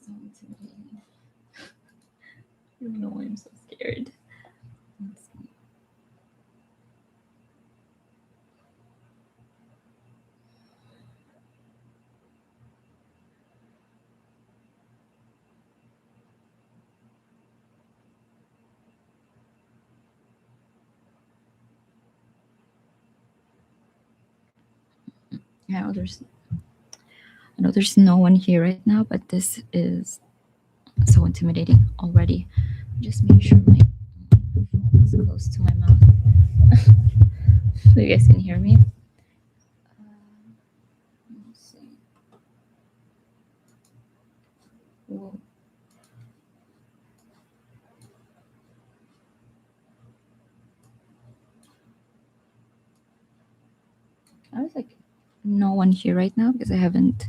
So intimidating. You know I'm so scared. Let's see. Yeah, I know there's no one here right now, but this is so intimidating already. Just make sure my phone is close to my mouth so you guys can hear me. Let's see. Whoa. I was like, no one here right now because I haven't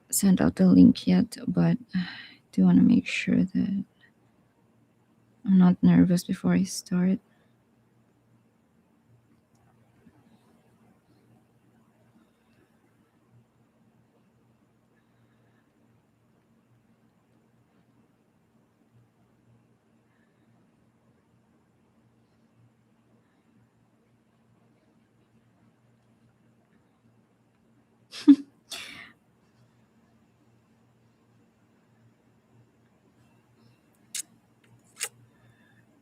sent out the link yet, but I do want to make sure that I'm not nervous before I start.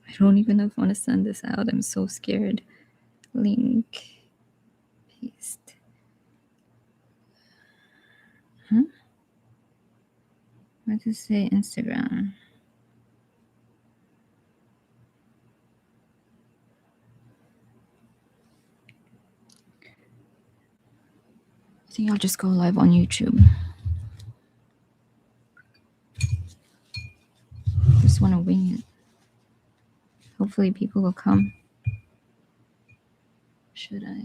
I don't even know if I want to send this out. I'm so scared. Link. Paste. Huh? What does it say? Instagram. I think I'll just go live on YouTube. Just want to wing it. Hopefully people will come. Should I?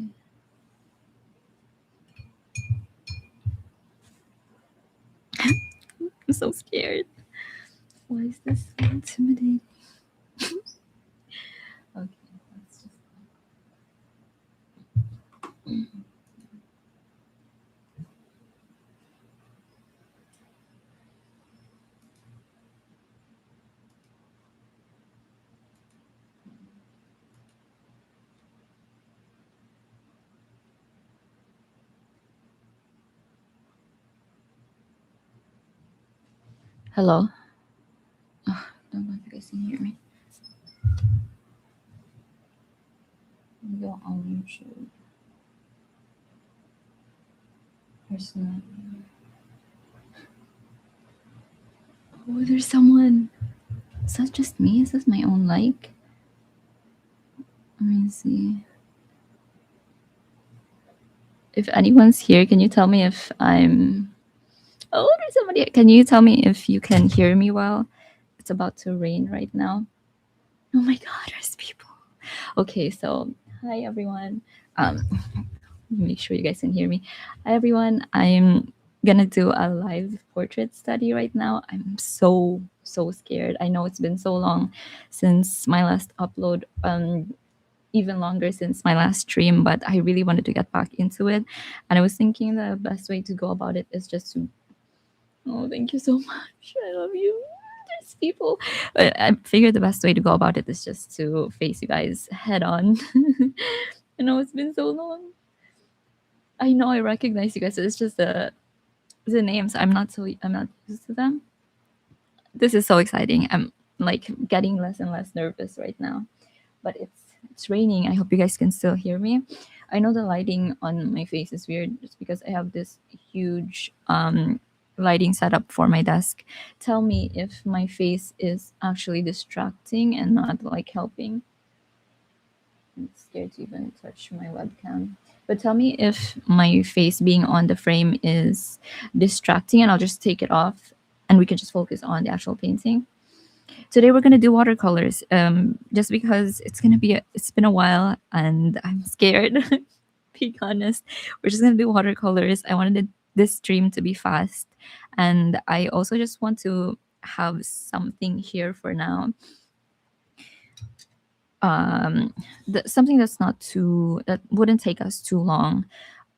I'm so scared. Why is this so intimidating? Okay, let's just. Hello? Oh, don't know if you guys can hear me. Let me go on YouTube. Personal. Oh, there's someone. Is that just me? Is this my own like? Let me see. If anyone's here, can you tell me if I'm. Oh, there's somebody. Can you tell me if you can hear me well? It's about to rain right now. Oh my god, there's people. Okay, so hi everyone. Make sure you guys can hear me. Hi everyone. I'm gonna do a live portrait study right now. I'm so scared. I know it's been so long since my last upload. Even longer since my last stream, but I really wanted to get back into it. And I was thinking the best way to go about it is just to. Oh, thank you so much. I love you. There's people. But I figured the best way to go about it is just to face you guys head on. I know it's been so long. I know I recognize you guys. It's just the names. I'm not used to them. This is so exciting. I'm like getting less and less nervous right now. But it's raining. I hope you guys can still hear me. I know the lighting on my face is weird just because I have this huge lighting setup for my desk. Tell me if my face is actually distracting and not like helping. I'm scared to even touch my webcam. But tell me if my face being on the frame is distracting, and I'll just take it off and we can just focus on the actual painting. Today we're gonna do watercolors, just because it's been a while and I'm scared. Be honest, we're just gonna do watercolors. I wanted this stream to be fast, and I also just want to have something here for now. something that wouldn't take us too long.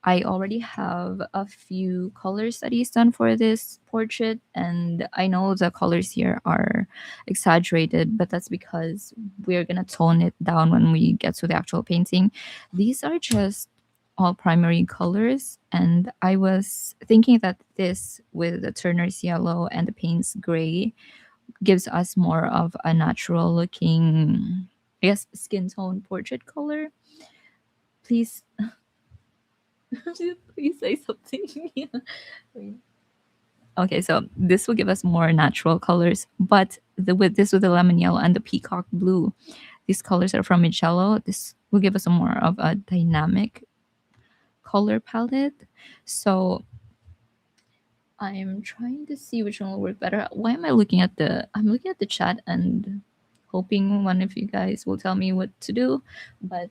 I already have a few color studies done for this portrait, and I know the colors here are exaggerated, but that's because we're gonna tone it down when we get to the actual painting. These are just all primary colors, and I was thinking that this with the Turner's yellow and the paint's gray gives us more of a natural looking, I guess, skin tone portrait color. Please, please say something. Wait. Okay, so this will give us more natural colors, but with the lemon yellow and the peacock blue, these colors are from Micello. This will give us a more of a dynamic color palette. So I'm trying to see which one will work better. Why am I looking at I'm looking at the chat and hoping one of you guys will tell me what to do, but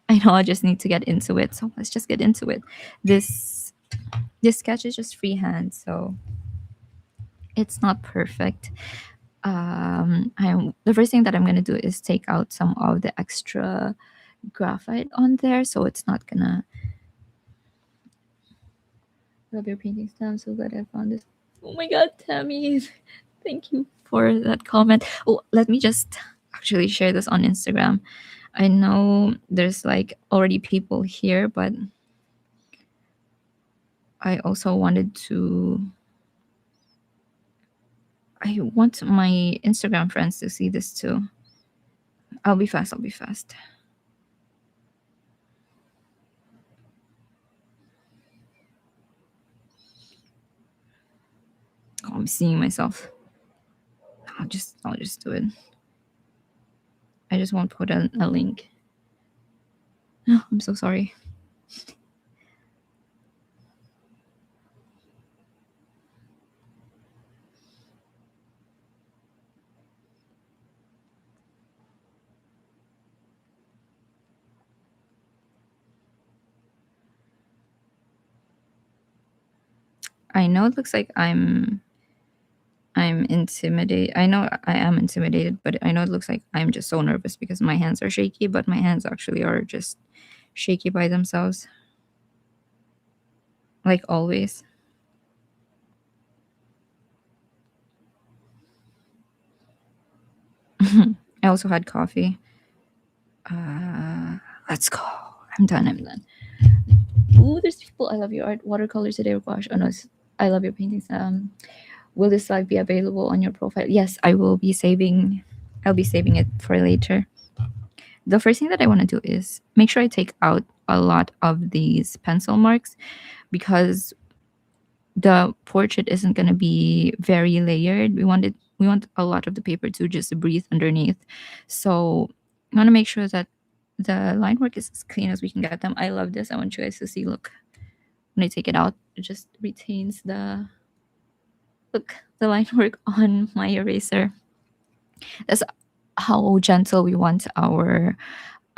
I know I just need to get into it. So let's just get into it. This sketch is just freehand, so it's not perfect. The first thing that I'm gonna do is take out some of the extra graphite on there, so it's not gonna. Love your paintings, Tam. So glad I found this. Oh my god, Tammy! Thank you for that comment. Oh, let me just actually share this on Instagram. I know there's like already people here, but I also wanted to. I want my Instagram friends to see this too. I'll be fast. I'll be fast. Oh, I'm seeing myself. I'll just do it. I just won't put a link. Oh, I'm so sorry. I know it looks like I'm intimidated. I know I am intimidated, but I know it looks like I'm just so nervous because my hands are shaky, but my hands actually are just shaky by themselves. Like always. I also had coffee. Let's go. I'm done. Ooh, there's people. I love your art. Watercolors today, gosh. Oh no, I love your paintings. Will this slide be available on your profile? Yes, I will be saving. I'll be saving it for later. The first thing that I want to do is make sure I take out a lot of these pencil marks because the portrait isn't going to be very layered. We want a lot of the paper to just breathe underneath. So I want to make sure that the line work is as clean as we can get them. I love this. I want you guys to see. Look, when I take it out, it just retains the line work on my eraser. That's how gentle we want our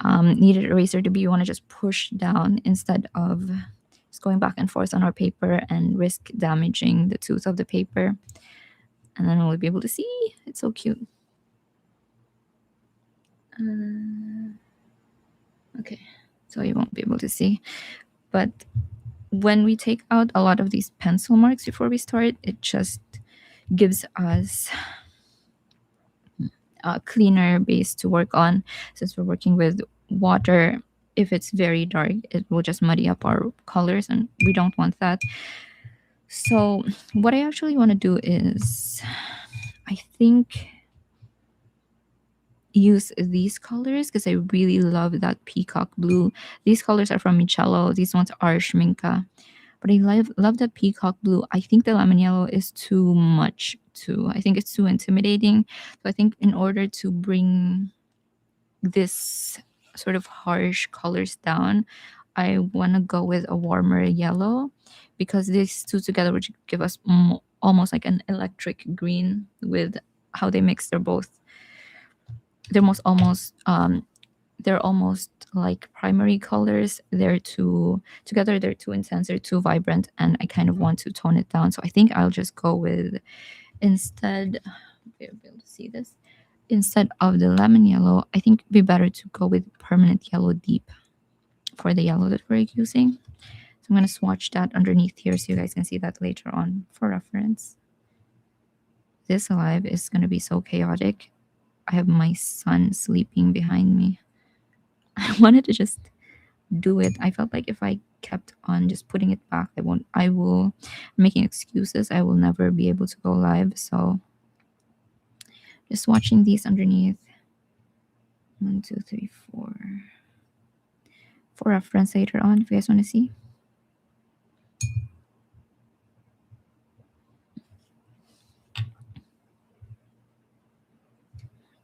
kneaded eraser to be. We want to just push down instead of just going back and forth on our paper and risk damaging the tooth of the paper. And then we'll be able to see. It's so cute. Okay, so you won't be able to see. But when we take out a lot of these pencil marks before we start, it just gives us a cleaner base to work on. Since we're working with water, if it's very dark, it will just muddy up our colors, and we don't want that. So what I actually want to do is, I think, use these colors because I really love that peacock blue. These colors are from Micello. These ones are Schminka. But I love that peacock blue. I think the lemon yellow is too much too. I think it's too intimidating. So I think in order to bring this sort of harsh colors down, I want to go with a warmer yellow because these two together would give us almost like an electric green with how they mix. They're almost like primary colors. They're too together, they're too intense, they're too vibrant, and I kind of want to tone it down. So I think I'll just go with, instead, you'll be able to see this, instead of the lemon yellow, I think it'd be better to go with permanent yellow deep for the yellow that we're using. So I'm going to swatch that underneath here so you guys can see that later on for reference. This live is going to be so chaotic. I have my son sleeping behind me. I wanted to just do it. I felt like if I kept on just putting it back, I will making excuses. I will never be able to go live. So just watching these underneath. 1, 2, 3, 4. For reference later on, if you guys want to see.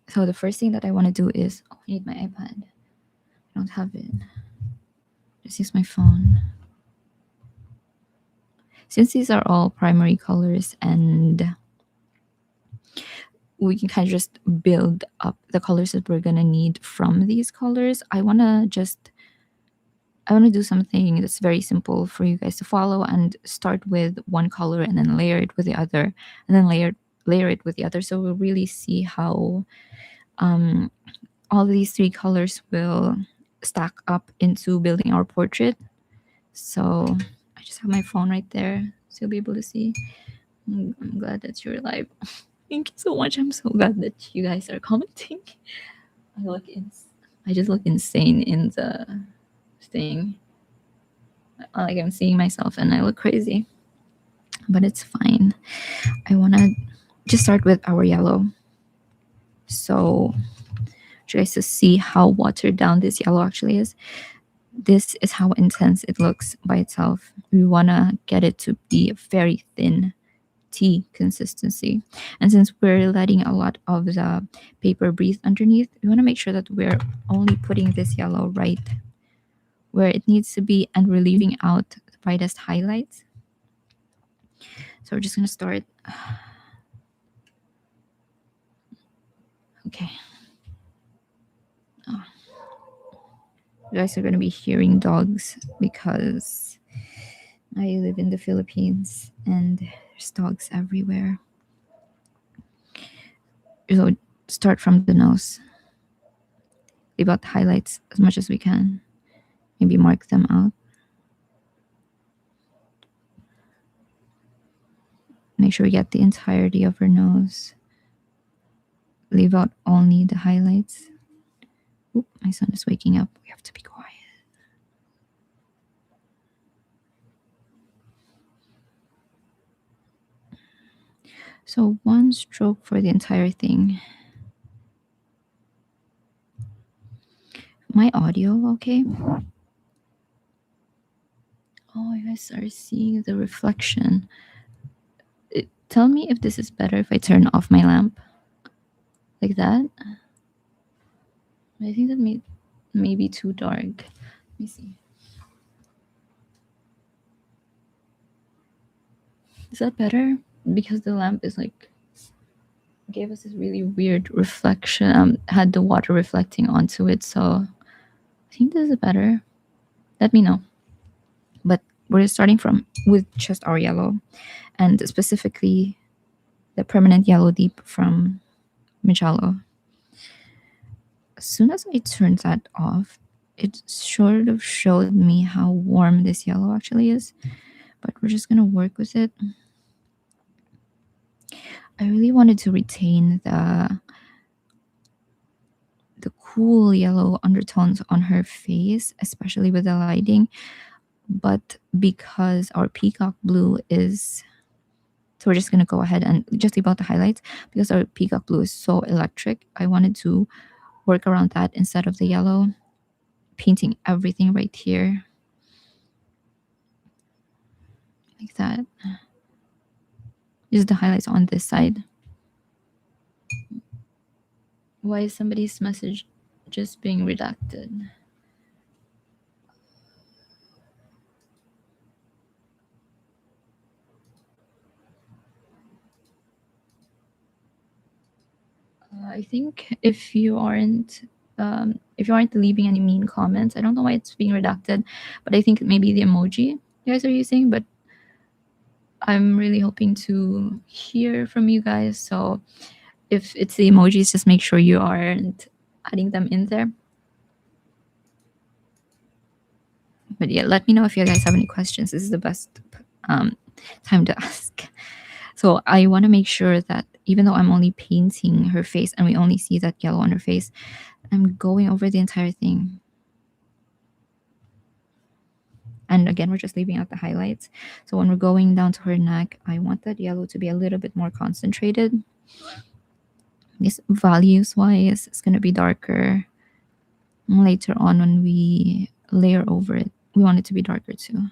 So the first thing that I want to do is, I need my iPad. I don't have it. Just use my phone. Since these are all primary colors and we can kind of just build up the colors that we're gonna need from these colors, I want to do something that's very simple for you guys to follow and start with one color and then layer it with the other and then layer it with the other. So we'll really see how all these three colors will stack up into building our portrait. So I just have my phone right there so you'll be able to see. I'm glad that you're live. Thank you so much. I'm so glad that you guys are commenting. I just look insane in the thing. Like I'm seeing myself and I look crazy. But it's fine. I want to just start with our yellow. So you guys to see how watered down this yellow actually is. This is how intense it looks by itself. We want to get it to be a very thin tea consistency. And since we're letting a lot of the paper breathe underneath, we want to make sure that we're only putting this yellow right where it needs to be and we're leaving out the brightest highlights. So we're just going to start. Okay. Oh. You guys are going to be hearing dogs because I live in the Philippines and there's dogs everywhere. So start from the nose. Leave out the highlights as much as we can. Maybe mark them out. Make sure we get the entirety of her nose. Leave out only the highlights. Oop, my son is waking up. We have to be quiet. So one stroke for the entire thing. My audio okay? Oh, you guys are seeing the reflection. Tell me if this is better if I turn off my lamp. Like that. I think that may be too dark. Let me see. Is that better? Because the lamp is like gave us this really weird reflection. Had the water reflecting onto it, so I think this is better. Let me know. But we're starting with just our yellow, and specifically the permanent yellow deep from Mijalo. As soon as I turned that off, it sort of showed me how warm this yellow actually is. But we're just gonna work with it. I really wanted to retain the cool yellow undertones on her face, especially with the lighting. But because our peacock blue is, so we're just going to go ahead and just leave out the highlights. Because our peacock blue is so electric, I wanted to work around that instead of the yellow, painting everything right here like that. Just the highlights on this side. Why is somebody's message just being redacted? I think if you aren't leaving any mean comments, I don't know why it's being redacted, but I think maybe the emoji you guys are using. But I'm really hoping to hear from you guys, so if it's the emojis, just make sure you aren't adding them in there. But yeah, let me know if you guys have any questions. This is the best time to ask. So I want to make sure that even though I'm only painting her face and we only see that yellow on her face, I'm going over the entire thing. And again, we're just leaving out the highlights. So when we're going down to her neck, I want that yellow to be a little bit more concentrated. This values wise, it's going to be darker. Later on, when we layer over it, we want it to be darker too.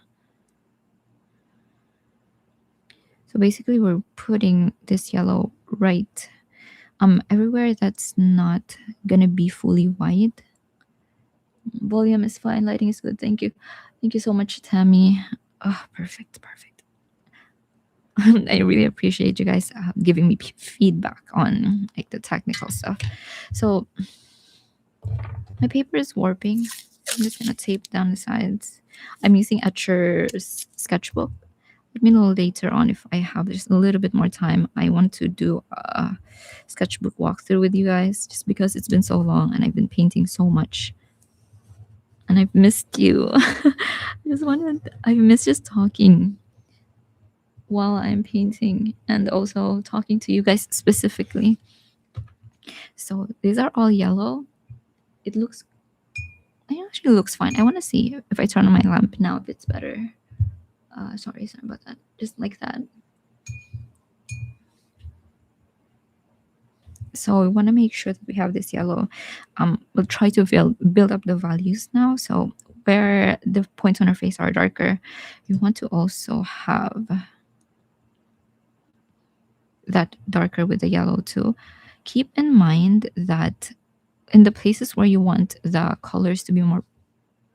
So basically, we're putting this yellow right everywhere that's not gonna be fully white. Volume is fine, lighting is good. Thank you so much, Tammy. Oh, perfect. I really appreciate you guys giving me feedback on like the technical stuff. So my paper is warping. I'm just gonna tape down the sides. I'm using Etcher's sketchbook. Let me know later on if I have just a little bit more time. I want to do a sketchbook walkthrough with you guys just because it's been so long and I've been painting so much. And I've missed you. I miss just talking while I'm painting and also talking to you guys specifically. So these are all yellow. It actually looks fine. I want to see if I turn on my lamp now if it's better. Sorry about that. Just like that. So we want to make sure that we have this yellow. We'll try to build up the values now. So where the points on our face are darker, you want to also have that darker with the yellow too. Keep in mind that in the places where you want the colors to be more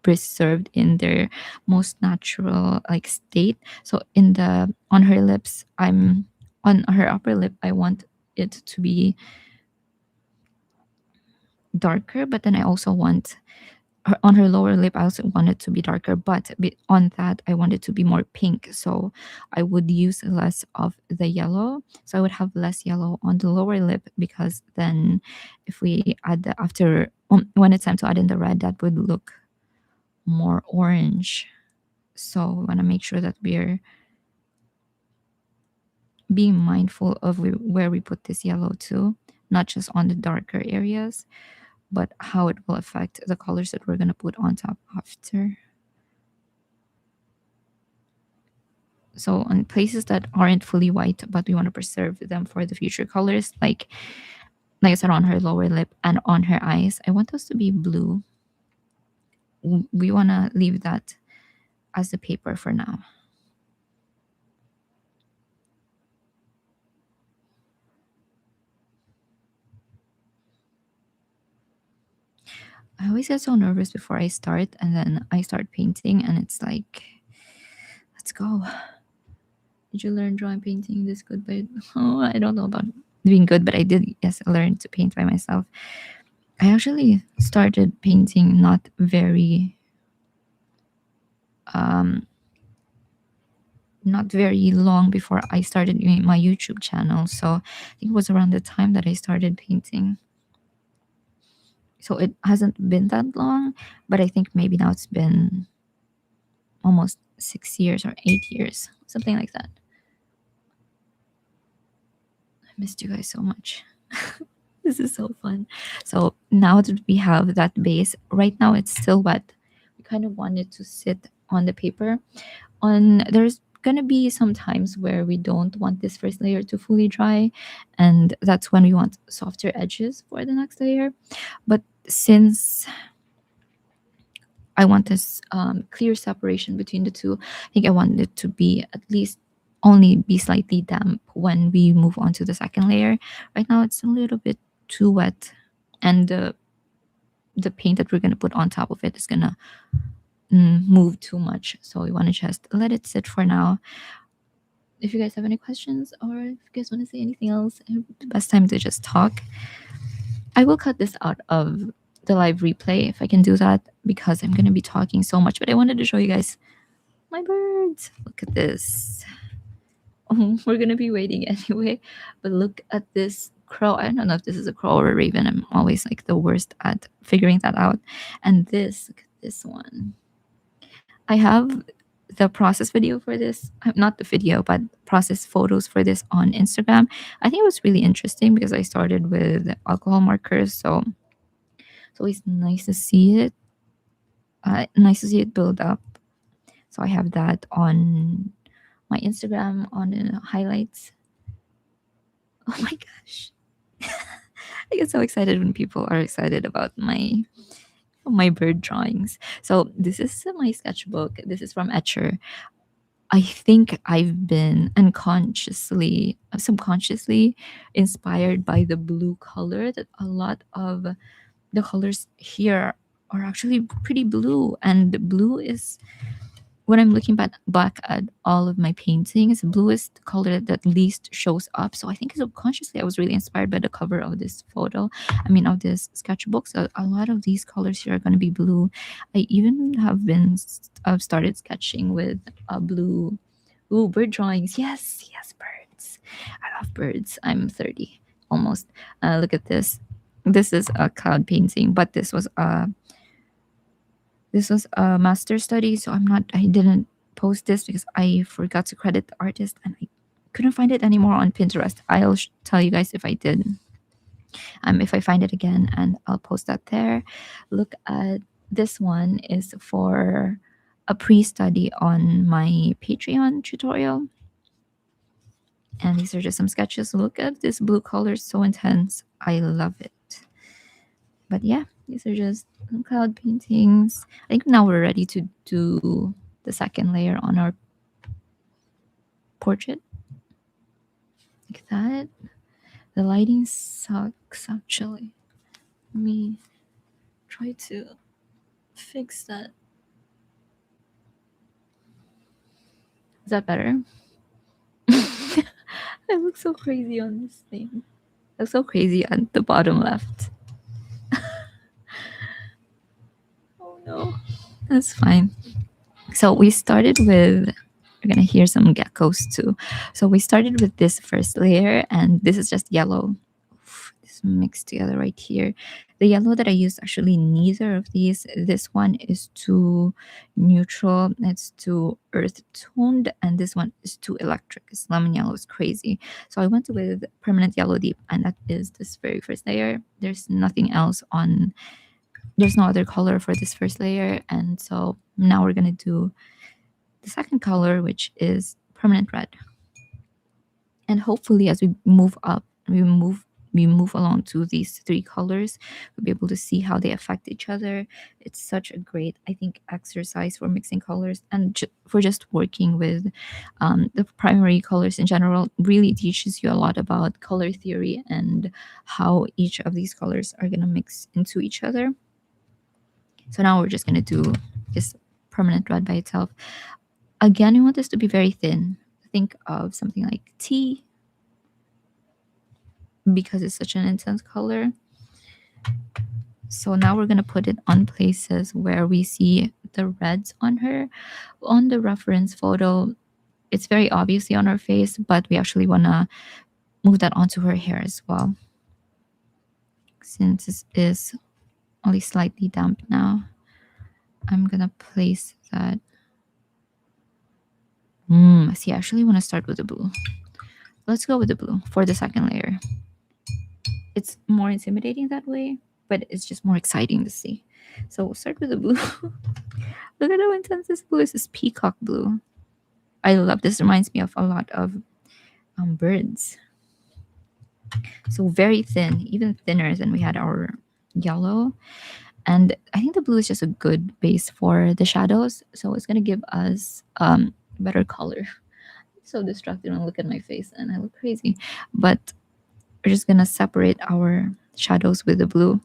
preserved in their most natural like state. So on her lips, on her upper lip, I want it to be darker, but then I also want on her lower lip, I also want it to be darker, but on that, I want it to be more pink. So I would use less of the yellow. So I would have less yellow on the lower lip because then if we add when it's time to add in the red, that would look more orange. So we want to make sure that we're being mindful of where we put this yellow too, not just on the darker areas, but how it will affect the colors that we're going to put on top after. So on places that aren't fully white, but we want to preserve them for the future colors, like I said, on her lower lip and on her eyes, I want those to be blue. We want to leave that as the paper for now. I always get so nervous before I start, and then I start painting, and it's like, let's go. Did you learn drawing painting this good? I don't know about being good, but I did, yes, learn to paint by myself. I actually started painting not very long before I started doing my YouTube channel. So I think it was around the time that I started painting. So it hasn't been that long, but I think maybe now it's been almost 6 years or 8 years, something like that. I missed you guys so much. This is so fun. So now that we have that base, right now it's still wet. We kind of want it to sit on the paper. There's gonna be some times where we don't want this first layer to fully dry, and that's when we want softer edges for the next layer. But since I want this clear separation between the two, I think I want it to be at least only be slightly damp when we move on to the second layer. Right now it's a little bit too wet, and the paint that we're going to put on top of it is going to move too much. So we want to just let it sit for now. If you guys have any questions or if you guys want to say anything else, the best time to just talk. I will cut this out of the live replay if I can do that, because I'm going to be talking so much, but I wanted to show you guys my birds. Look at this. Oh, we're going to be waiting anyway, but look at this crow. I don't know if this is a crow or a raven. I'm always like the worst at figuring that out. And this, look at this one. I have the process video for this, not the video, but process photos for this on Instagram. I think it was really interesting because I started with alcohol markers, so it's always nice to see it. Nice to see it build up. So I have that on my Instagram on the highlights. Oh my gosh. I get so excited when people are excited about my bird drawings. So this is my sketchbook. This is from Etcher. I think I've been unconsciously, subconsciously inspired by the blue color, that a lot of the colors here are actually pretty blue. And blue is, when I'm looking back at all of my paintings, blue is the color that least shows up. So I think subconsciously I was really inspired by the cover of this photo. I mean, of this sketchbook. So a lot of these colors here are going to be blue. I even have I've started sketching with blue. Ooh, bird drawings. Yes, yes, birds. I love birds. I'm 30 almost. Look at this. This is a cloud painting, but this was a master study, so I didn't post this because I forgot to credit the artist and I couldn't find it anymore on Pinterest. I'll tell you guys if I did. If I find it again, and I'll post that there. Look at this one is for a pre-study on my Patreon tutorial. And these are just some sketches. Look at this blue color, so intense. I love it. But yeah, these are just cloud paintings. I think now we're ready to do the second layer on our portrait. Like that. The lighting sucks, actually. Let me try to fix that. Is that better? I look so crazy on this thing. I look so crazy at the bottom left. Oh no. That's fine. So we started with, we're gonna hear some geckos too. So we started with this first layer, and this is just yellow. This mixed together right here. The yellow that I used, actually neither of these. This one is too neutral, it's too earth toned, and this one is too electric. This lemon yellow is crazy. So I went with permanent yellow deep, and that is this very first layer. There's nothing else on, there's no other color for this first layer. And so now we're gonna do the second color, which is permanent red. And hopefully as we move up, we move along to these three colors, we'll be able to see how they affect each other. It's such a great, I think, exercise for mixing colors and for just working with the primary colors in general. Really teaches you a lot about color theory and how each of these colors are going to mix into each other. So now we're just going to do this permanent red by itself. Again, we want this to be very thin. Think of something like tea, because it's such an intense color. So now we're going to put it on places where we see the reds on her. On the reference photo, it's very obviously on her face, but we actually want to move that onto her hair as well. Since this is only slightly damp now, I'm going to place that. See, I actually want to start with the blue. Let's go with the blue for the second layer. It's more intimidating that way, but it's just more exciting to see. So we'll start with the blue. Look at how intense this blue is. This peacock blue. I love this. Reminds me of a lot of birds. So very thin, even thinner than we had our yellow. And I think the blue is just a good base for the shadows. So it's going to give us better color. So distracted when I look at my face and I look crazy. But we're just going to separate our shadows with the blue.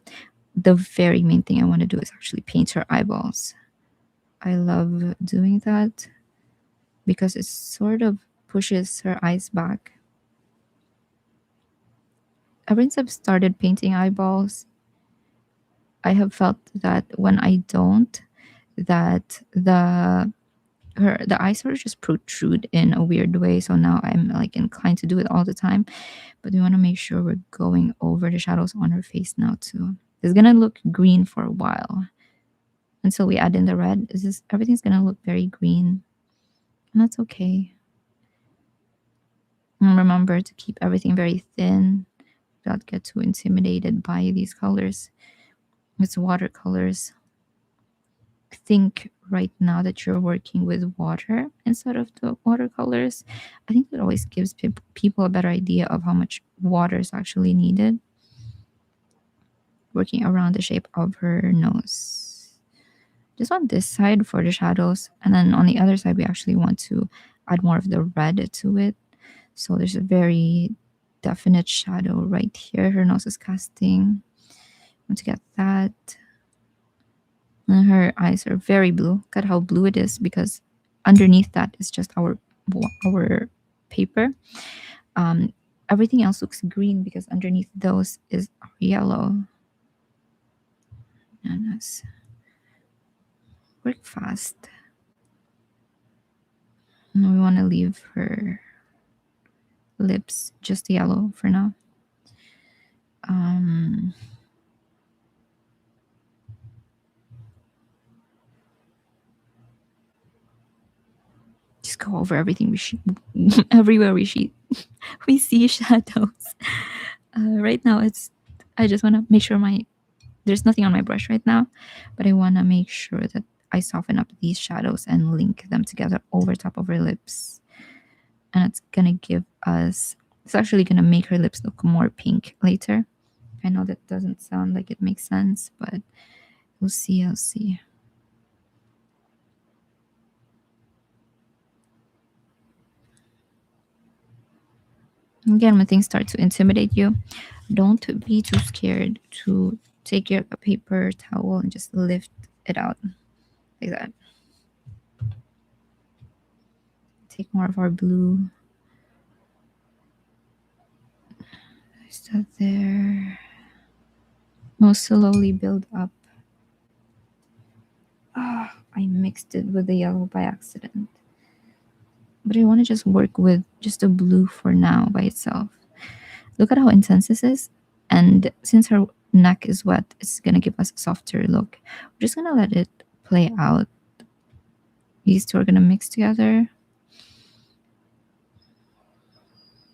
The very main thing I want to do is actually paint her eyeballs. I love doing that because it sort of pushes her eyes back. Ever since I've started painting eyeballs, I have felt that when I don't, that the the eyes sort of just protrude in a weird way. So now I'm like inclined to do it all the time. But we want to make sure we're going over the shadows on her face now too. It's gonna look green for a while until we add in the red. Is this everything's gonna look very green, and that's okay. And remember to keep everything very thin. Don't get too intimidated by these colors. It's watercolors. Think right now that you're working with water instead of the watercolors. I think it always gives people a better idea of how much water is actually needed. Working around the shape of her nose. Just on this side for the shadows, and then on the other side we actually want to add more of the red to it. So there's a very definite shadow right here. Her nose is casting. I want to get that. And her eyes are very blue. Look at how blue it is, because underneath that is just our paper. Everything else looks green because underneath those is yellow. And let's work fast. And we want to leave her lips just yellow for now. Just go over everything everywhere we see shadows. Right now I just want to make sure there's nothing on my brush right now, but I want to make sure that I soften up these shadows and link them together over top of her lips. And it's actually gonna make her lips look more pink later. I know that doesn't sound like it makes sense, but we'll see. I'll see. Again, when things start to intimidate you, don't be too scared to take your paper towel and just lift it out like that. Take more of our blue. Is that there? We'll slowly build up. I mixed it with the yellow by accident. But I want to just work with just a blue for now by itself. Look at how intense this is. And since her neck is wet, it's going to give us a softer look. We're just going to let it play out. These two are going to mix together.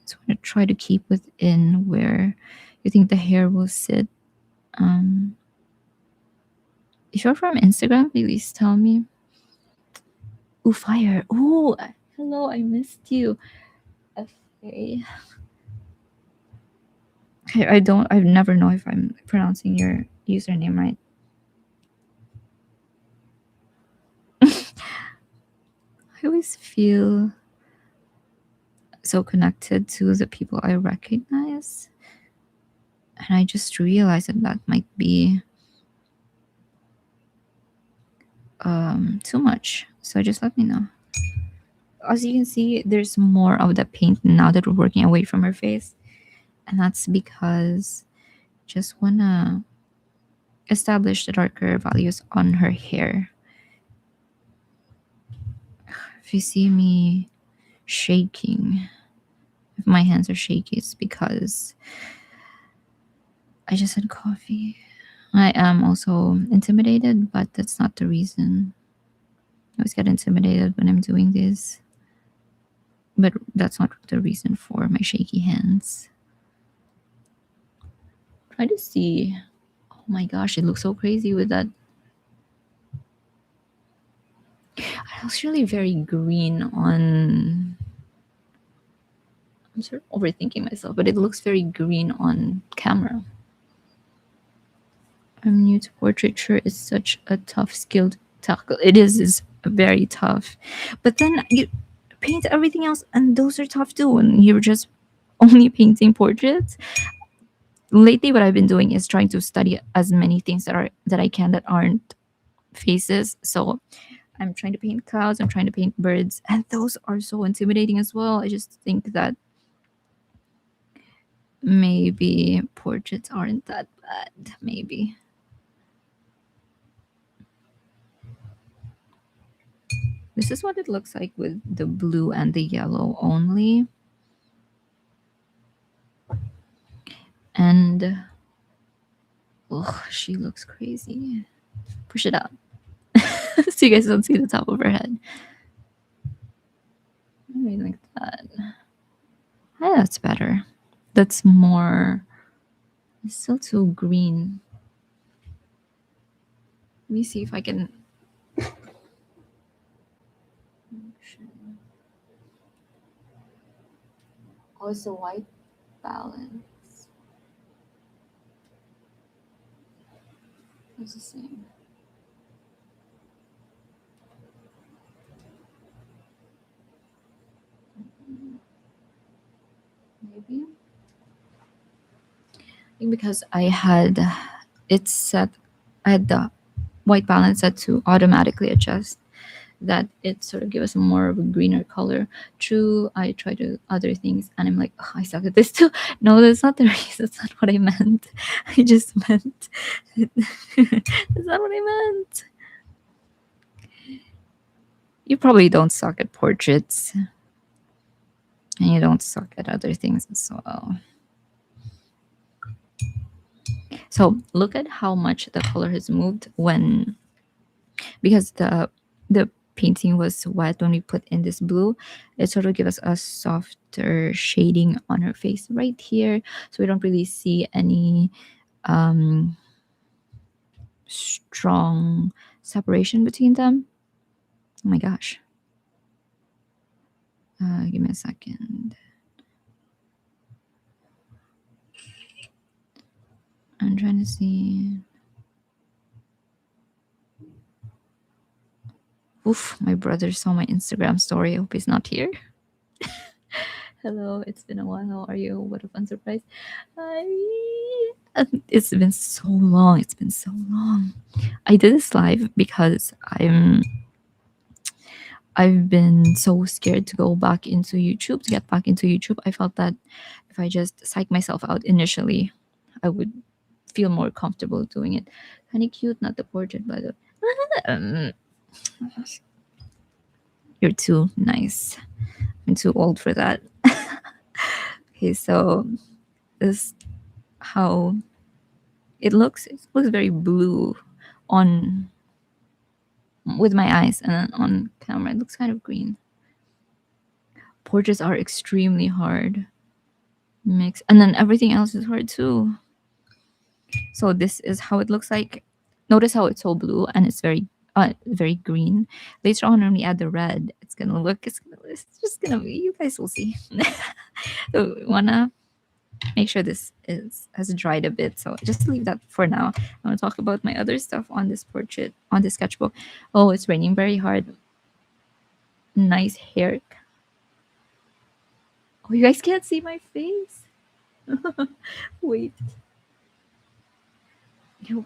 So I'm going to try to keep within where you think the hair will sit. If you're from Instagram, please tell me. Ooh, fire. Ooh, hello, I missed you. Okay. I've never know if I'm pronouncing your username right. I always feel so connected to the people I recognize. And I just realized that might be too much. So just let me know. As you can see, there's more of the paint now that we're working away from her face. And that's because I just want to establish the darker values on her hair. If you see me shaking, if my hands are shaky, it's because I just had coffee. I am also intimidated, but that's not the reason. I always get intimidated when I'm doing this. But that's not the reason for my shaky hands. Try to see. Oh my gosh, it looks so crazy with that. It looks really very green on... I'm sort of overthinking myself, but it looks very green on camera. I'm new to portraiture. It's such a tough skill to tackle. It is very tough. But then you paint everything else, and those are tough too. And you're just only painting portraits. Lately, what I've been doing is trying to study as many things that I can that aren't faces. So I'm trying to paint clouds. I'm trying to paint birds, and those are so intimidating as well. I just think that maybe portraits aren't that bad. Maybe. This is what it looks like with the blue and the yellow only. And oh, she looks crazy. Push it out so you guys don't see the top of her head. Maybe like that. Yeah, that's better. That's more. It's still too green. Let me see if I can. Oh, it's a white balance. It's the same. Maybe. I think because I had it set, I had the white balance set to automatically adjust, that it sort of gives us more of a greener color. True, I try to other things and I'm like, oh, I suck at this too. No, that's not the reason. That's not what I meant. I just meant that's not what I meant. You probably don't suck at portraits. And you don't suck at other things as well. So look at how much the color has moved when, because the painting was wet when we put in this blue, it sort of gives us a softer shading on her face right here, so we don't really see any strong separation between them. Oh my gosh. Give me a second. I'm trying to see. Oof, my brother saw my Instagram story. I hope he's not here. Hello, it's been a while. How are you? What a fun surprise. It's been so long. It's been so long. I did this live because I've been so scared to go back into YouTube, to get back into YouTube. I felt that if I just psych myself out initially, I would feel more comfortable doing it. Kind of cute, not the portrait, by the way. You're too nice. I'm too old for that. Okay, so this how it looks. It looks very blue on with my eyes, and then on camera it looks kind of green. Portraits are extremely hard mix, and then everything else is hard too. So this is how it looks like. Notice how it's so blue and it's very green. Later on when we add the red, it's just gonna be, you guys will see. So we wanna make sure this has dried a bit, so just leave that for now. I want to talk about my other stuff on this portrait, on this sketchbook. Oh, it's raining very hard. Nice hair. Oh, you guys can't see my face. Wait. Yo.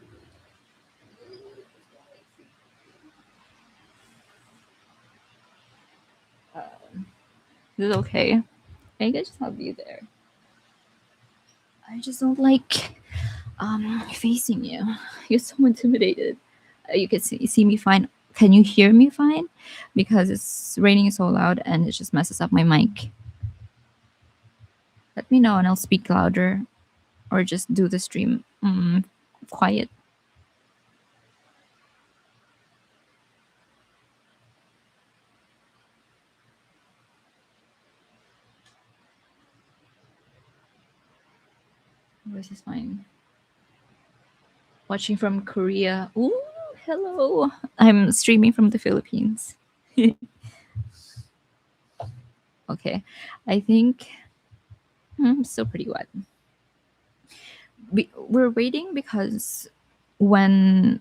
Is it okay? I think I just have you there. I just don't like facing you. You're so intimidated. You can see me fine. Can you hear me fine? Because it's raining so loud and it just messes up my mic. Let me know and I'll speak louder, or just do the stream quiet. This is fine. Watching from Korea. Ooh, hello. I'm streaming from the Philippines. Okay, I think still pretty wet. We're waiting because when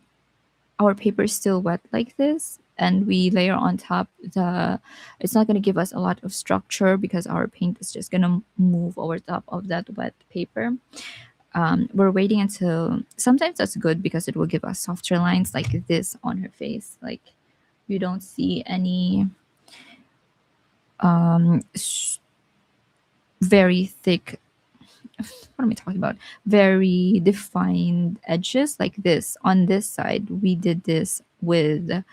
our paper is still wet like this and we layer on top, it's not going to give us a lot of structure because our paint is just going to move over top of that wet paper. We're waiting until, sometimes that's good because it will give us softer lines like this on her face. Like you don't see any very thick, what am I talking about? Very defined edges like this. On this side, we did this with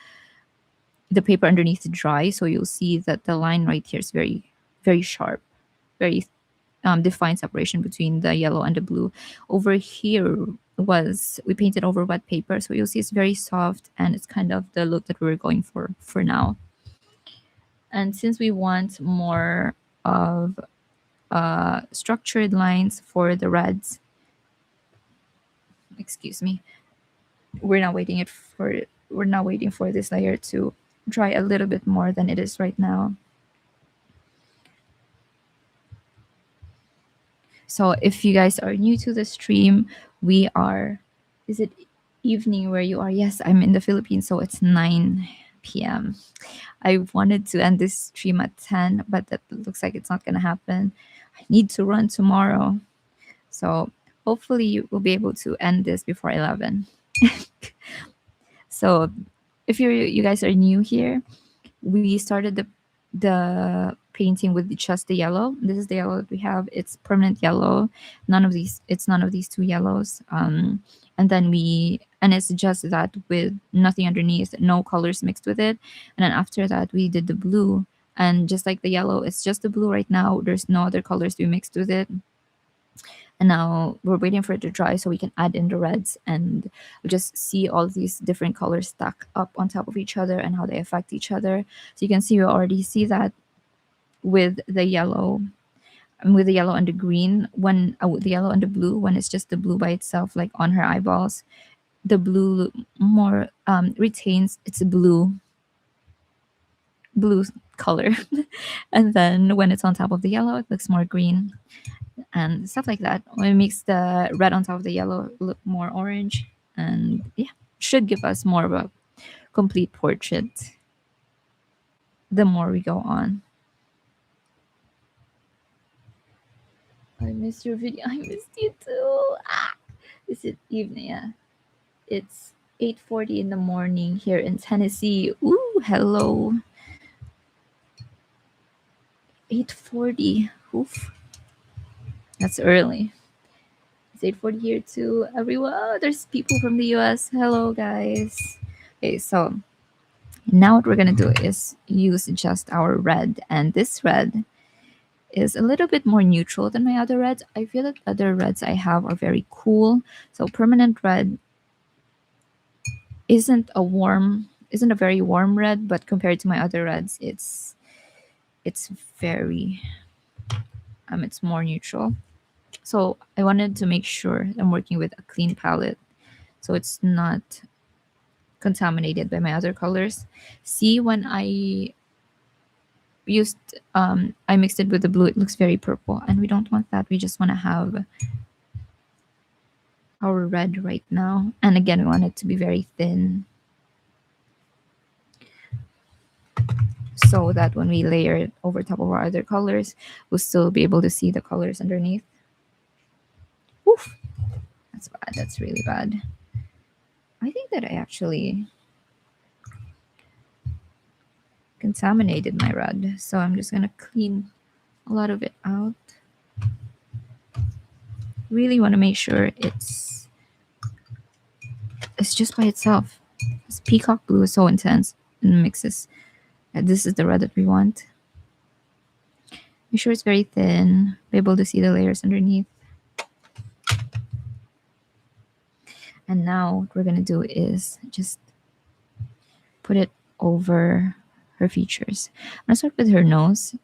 the paper underneath dry, so you'll see that the line right here is very, very sharp, very defined separation between the yellow and the blue. Over here was we painted over wet paper, so you'll see it's very soft, and it's kind of the look that we're going for now. And since we want more of structured lines for the reds, excuse me, we're now waiting for this layer to dry a little bit more than it is right now. So if you guys are new to the stream, we are, is it evening where you are? Yes, I'm in the Philippines, so it's 9 p.m. I wanted to end this stream at 10, but that looks like it's not going to happen. I need to run tomorrow. So hopefully we'll be able to end this before 11. So if you guys are new here, we started the painting with just the yellow. This is the yellow that we have. It's permanent yellow. It's none of these two yellows. And then it's just that with nothing underneath, no colors mixed with it. And then after that, we did the blue. And just like the yellow, it's just the blue right now. There's no other colors to be mixed with it. And now we're waiting for it to dry so we can add in the reds, and we just see all these different colors stack up on top of each other and how they affect each other. So you can see, we already see that with the yellow and with the yellow and the green, when with the yellow and the blue, when it's just the blue by itself, like on her eyeballs, the blue more retains its blue color. And then when it's on top of the yellow, it looks more green and stuff like that. When it makes the red on top of the yellow look more orange, and yeah, should give us more of a complete portrait the more we go on. I missed your video. I missed you too. Is it evening? Yeah. It's 8:40 in the morning here in Tennessee. Ooh, hello. 8:40. Oof. That's early. It's 8:40 here too. Everyone, oh, there's people from the US. Hello, guys. Okay, so now what we're gonna do is use just our red, and this red is a little bit more neutral than my other reds. I feel that other reds I have are very cool. So permanent red isn't a very warm red, but compared to my other reds, it's very it's more neutral. So I wanted to make sure I'm working with a clean palette, so it's not contaminated by my other colors. See, when I mixed it with the blue, it looks very purple, and we don't want that. We just want to have our red right now, and again, we want it to be very thin, so that when we layer it over top of our other colors, we'll still be able to see the colors underneath. Oof, that's bad. That's really bad. I think that I actually contaminated my red, so I'm just gonna clean a lot of it out. Really want to make sure it's just by itself. This peacock blue is so intense and mixes. This is the red that we want. Make sure it's very thin, be able to see the layers underneath. And now what we're gonna do is just put it over her features. I'm gonna start with her nose,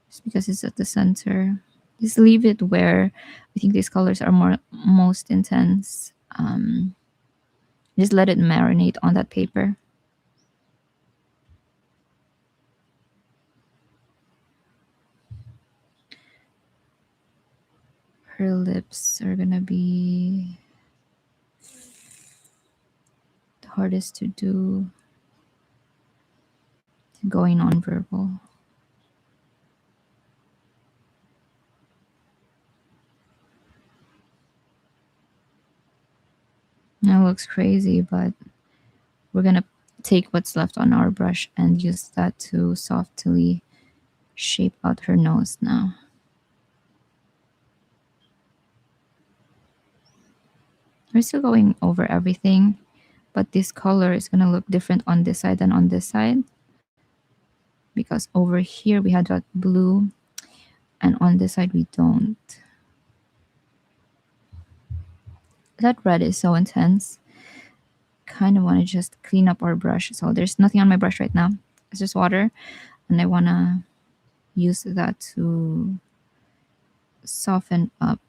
just because it's at the center. Just leave it where I think these colors are most intense. Just let it marinate on that paper. Her lips are gonna be the hardest to do, going non-verbal. That looks crazy, but we're gonna take what's left on our brush and use that to softly shape out her nose now. We're still going over everything, but this color is gonna look different on this side than on this side, because over here we had that blue and on this side we don't. That red is so intense. Kind of want to just clean up our brush. So there's nothing on my brush right now. It's just water, and I want to use that to soften up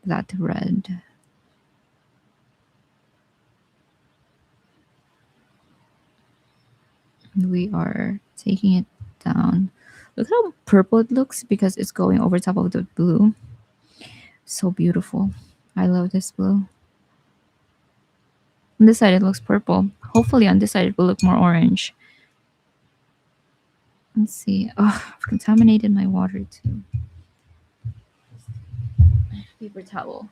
that red. We are taking it down. Look how purple it looks because it's going over top of the blue. So beautiful. I love this blue. On this side it looks purple. Hopefully on this side it will look more orange. Let's see. Oh, I've contaminated my water too. Paper towel.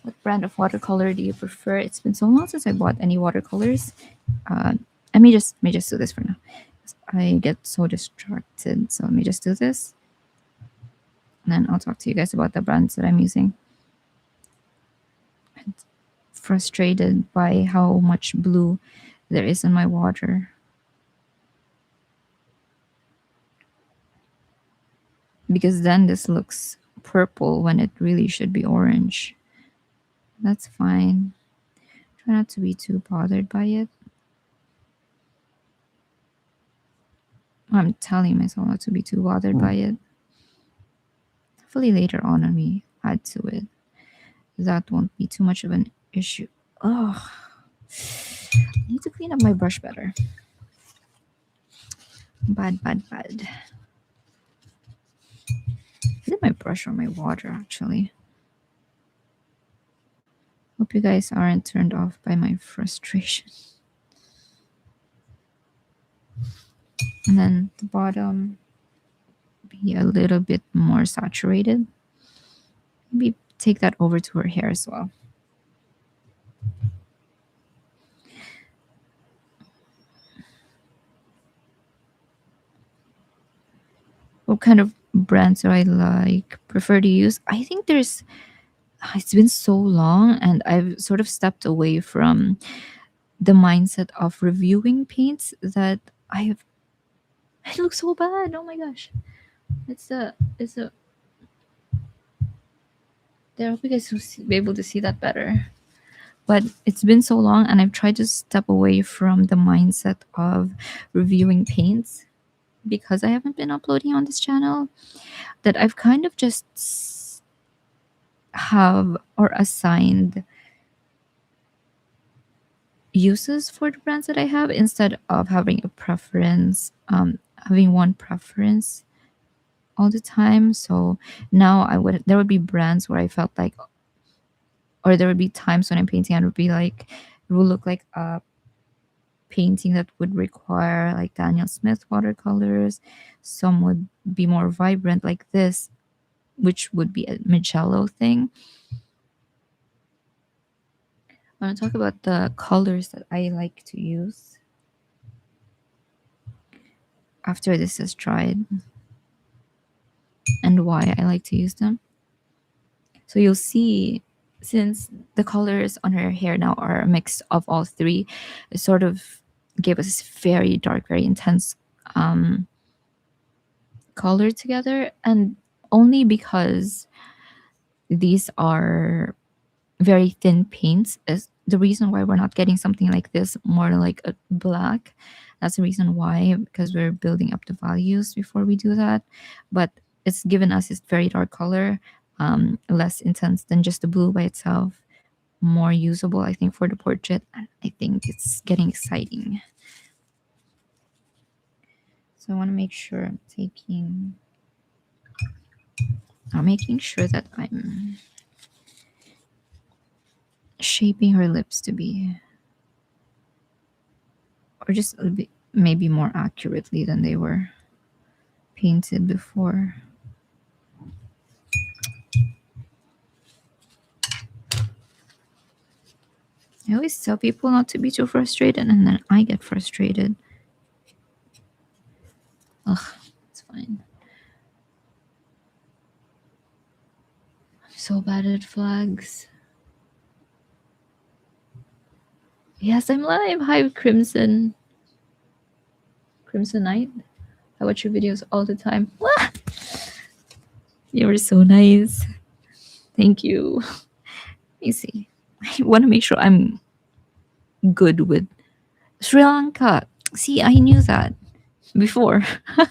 What brand of watercolor do you prefer? It's been so long since I bought any watercolors. I may just do this for now. I get so distracted, so let me just do this. And then I'll talk to you guys about the brands that I'm using. I'm frustrated by how much blue there is in my water. Because then this looks purple when it really should be orange. That's fine. Try not to be too bothered by it. I'm telling myself not to be too bothered by it. Hopefully later on when we add to it, that won't be too much of an issue. Oh, I need to clean up my brush better. Bad. Is it my brush or my water, actually? Hope you guys aren't turned off by my frustration. And then the bottom be a little bit more saturated. Maybe take that over to her hair as well. What kind of brands do I prefer to use? I think it's been so long and I've sort of stepped away from the mindset of reviewing paints that it looks so bad. Oh my gosh. There, I hope you guys will be able to see that better. But it's been so long and I've tried to step away from the mindset of reviewing paints because I haven't been uploading on this channel, that I've kind of just have or assigned uses for the brands that I have instead of having a preference, having one preference all the time. So now there would be brands where I felt like, or there would be times when I'm painting and it would be like, it will look like a painting that would require like Daniel Smith watercolors. Some would be more vibrant like this, which would be a Micello thing. I want to talk about the colors that I like to use after this is dried and why I like to use them. So you'll see, since the colors on her hair now are a mix of all three, it sort of gave us this very dark, very intense color together. And only because these are very thin paints is the reason why we're not getting something like this, more like a black. That's the reason why, because we're building up the values before we do that. But it's given us this very dark color, less intense than just the blue by itself, more usable, I think, for the portrait. And I think it's getting exciting. So I want to make sure I'm making sure that I'm shaping her lips to be, or just a bit, maybe more accurately than they were painted before. I always tell people not to be too frustrated, and then I get frustrated. Ugh, it's fine. So bad at flags. Yes, I'm live. Hi, Crimson. Crimson Knight. I watch your videos all the time. You were so nice. Thank you. Let me see. I want to make sure I'm good with Sri Lanka. See, I knew that before. I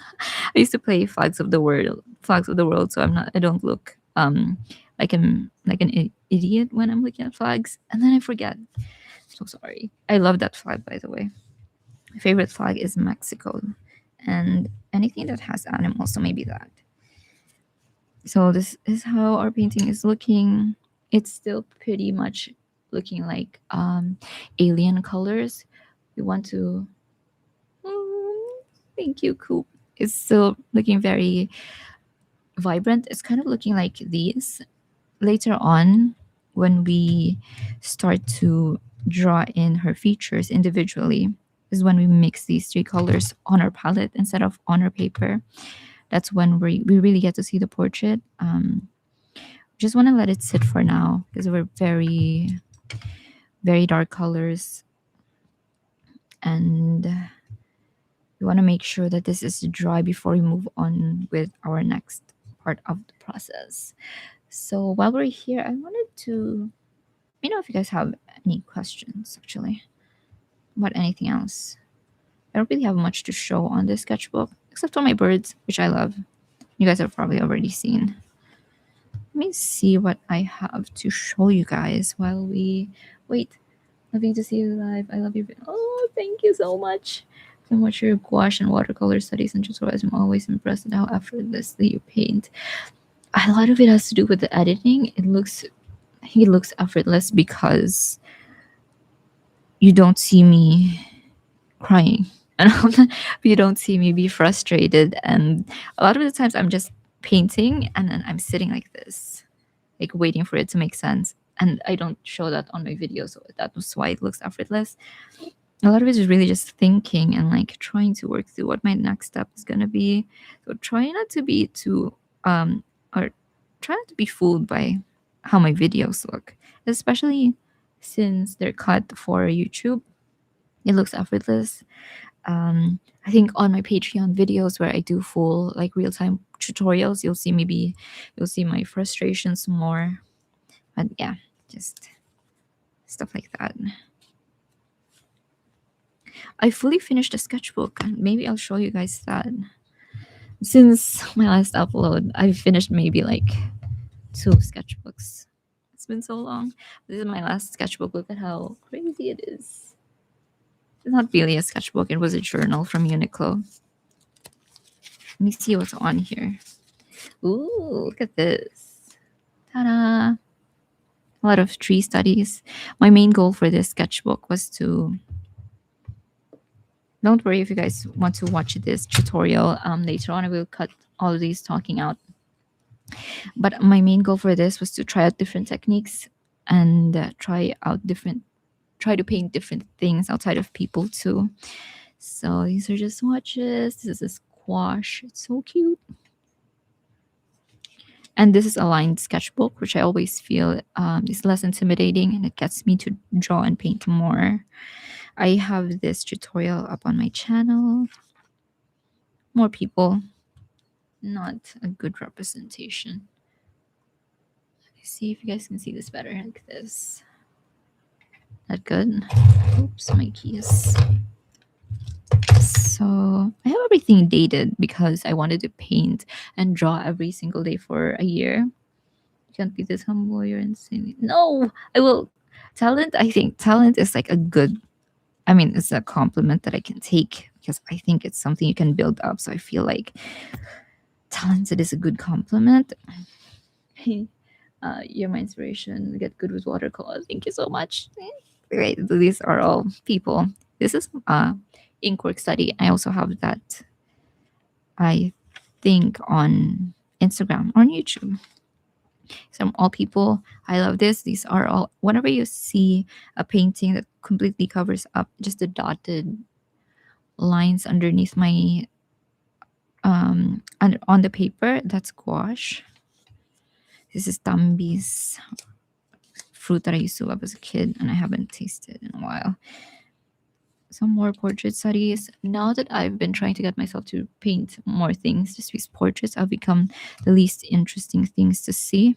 used to play Flags of the World. Flags of the World. So I don't look like an idiot when I'm looking at flags, and then I forget. So sorry. I love that flag, by the way. My favorite flag is Mexico, and anything that has animals. So maybe that. So this is how our painting is looking. It's still pretty much looking like alien colors. We want to. Thank you, Coop. It's still looking very vibrant. It's kind of looking like these. Later on, when we start to draw in her features individually, is when we mix these three colors on our palette instead of on our paper. That's when we really get to see the portrait. Just want to let it sit for now because we're very, very dark colors. And we want to make sure that this is dry before we move on with our next part of the process. So while we're here, I wanted to, if you guys have any questions actually about anything else. I don't really have much to show on this sketchbook except for my birds, which I love. You guys have probably already seen. Let me see what I have to show you guys while we wait. Loving to see you live. I love you. Oh, thank you so much. So much your gouache and watercolor studies and tutorials. I'm always impressed at how effortlessly you paint. A lot of it has to do with the editing. I think it looks effortless because you don't see me crying. And you don't see me be frustrated. And a lot of the times I'm just painting and then I'm sitting like this, like waiting for it to make sense. And I don't show that on my video, so that was why it looks effortless. A lot of it is really just thinking and like trying to work through what my next step is gonna be. So try not to be too or try not to be fooled by how my videos look, especially since they're cut for YouTube. It looks effortless. I think on my Patreon videos where I do full like real-time tutorials, you'll see my frustrations more. But yeah, just stuff like that. I fully finished the sketchbook, and maybe I'll show you guys that. Since my last upload, I've finished maybe like 2 sketchbooks. It's been so long. This is my last sketchbook. Look at how crazy it is. It's not really a sketchbook. It was a journal from Uniqlo. Let me see what's on here. Ooh, look at this. Ta-da! A lot of tree studies. My main goal for this sketchbook was to... Don't worry if you guys want to watch this tutorial. Later on, I will cut all of these talking out. But my main goal for this was to try out different techniques and try to paint different things outside of people too. So these are just swatches. This is a squash. It's so cute. And this is a lined sketchbook, which I always feel is less intimidating and it gets me to draw and paint more. I have this tutorial up on my channel. More people. Not a good representation. Let's see if you guys can see this better like this. That good? Oops, my keys. So I have everything dated because I wanted to paint and draw every single day for a year. You can't be this humble, you're insane. No, I will. I think talent is like it's a compliment that I can take because I think it's something you can build up. So I feel like talented is a good compliment. You're my inspiration. Get good with watercolor. Thank you so much. Right, these are all people. This is Inkwork study. I also have that, I think, on Instagram or on YouTube. So all people, I love this. These are all, whenever you see a painting that completely covers up just the dotted lines underneath on the paper, that's gouache. This is Tambi's fruit that I used to love as a kid and I haven't tasted in a while. Some more portrait studies. Now that I've been trying to get myself to paint more things, just these portraits have become the least interesting things to see.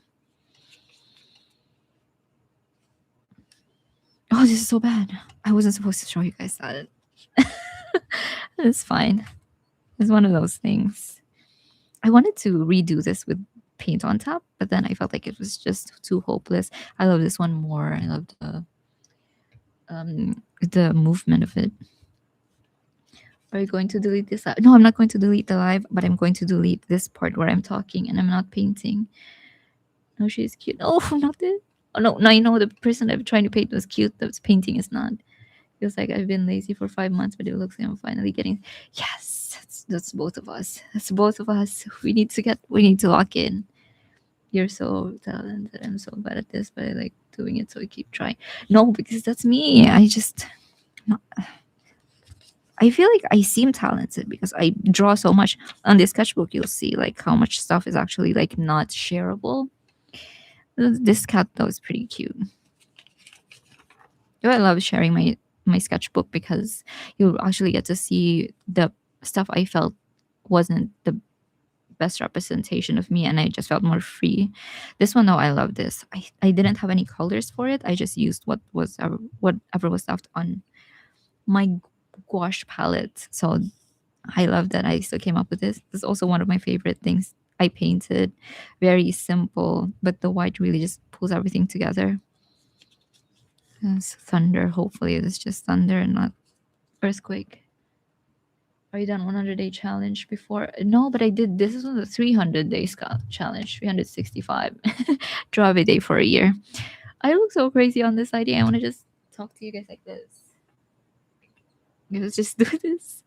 Oh, this is so bad. I wasn't supposed to show you guys that. It's fine. It's one of those things. I wanted to redo this with paint on top, but then I felt like it was just too hopeless. I love this one more. I love the movement of it. Are you going to delete this? No, I'm not going to delete the live, but I'm going to delete this part where I'm talking and I'm not painting. No, she's cute. Oh, not this. Oh no, now you know the person I'm trying to paint was cute. The painting is not. Feels like I've been lazy for 5 months, but it looks like I'm finally getting. Yes, that's both of us. That's both of us. We need to lock in. You're so talented. I'm so bad at this, but I like doing it, so I keep trying. No, because that's me. I feel like I seem talented because I draw so much. On this sketchbook, you'll see like how much stuff is actually like not shareable. This cat though is pretty cute. I love sharing my sketchbook because you'll actually get to see the stuff I felt wasn't the best representation of me and I just felt more free. This one though, I love this. I didn't have any colors for it. I just used whatever was left on my gouache palette. So I love that I still came up with this. This is also one of my favorite things I painted. Very simple, but the white really just pulls everything together. It's thunder. Hopefully it's just thunder and not earthquake. Are you done 100-day challenge before? No, but I did. This is the 300-day challenge, 365. Draw every day for a year. I look so crazy on this idea. I want to just talk to you guys like this. Let's just do this.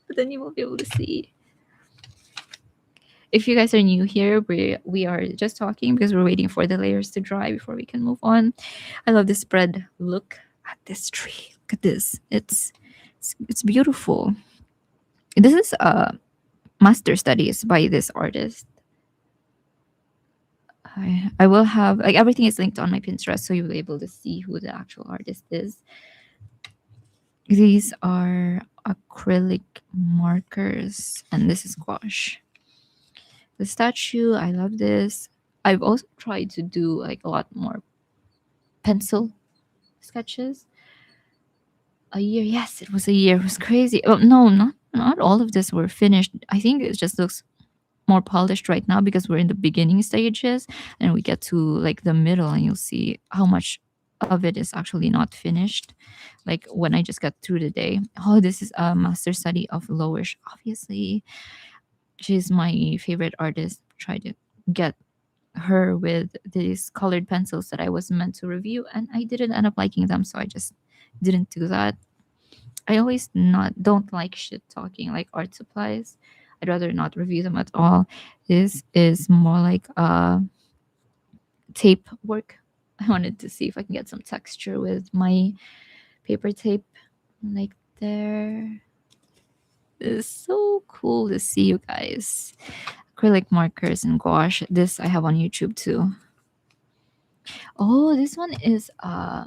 But then you won't be able to see. If you guys are new here, we are just talking because we're waiting for the layers to dry before we can move on. I love this spread. Look at this tree. Look at this. It's beautiful. This is master studies by this artist. I will have like everything is linked on my Pinterest, so you'll be able to see who the actual artist is. These are acrylic markers, and this is gouache. The statue, I love this. I've also tried to do like a lot more pencil sketches. A year, yes, it was a year. It was crazy. Oh, no, not all of this were finished. I think it just looks more polished right now because we're in the beginning stages and we get to like the middle and you'll see how much of it is actually not finished. Like when I just got through the day. Oh, this is a master study of Loish. Obviously, she's my favorite artist. Try to get her with these colored pencils that I was meant to review and I didn't end up liking them, so I just didn't do that. I always don't like shit talking like art supplies. I'd rather not review them at all. This is more like tape work. I wanted to see if I can get some texture with my paper tape. Like there. It's so cool to see you guys. Acrylic markers and gouache. This I have on YouTube too. Oh, this one is a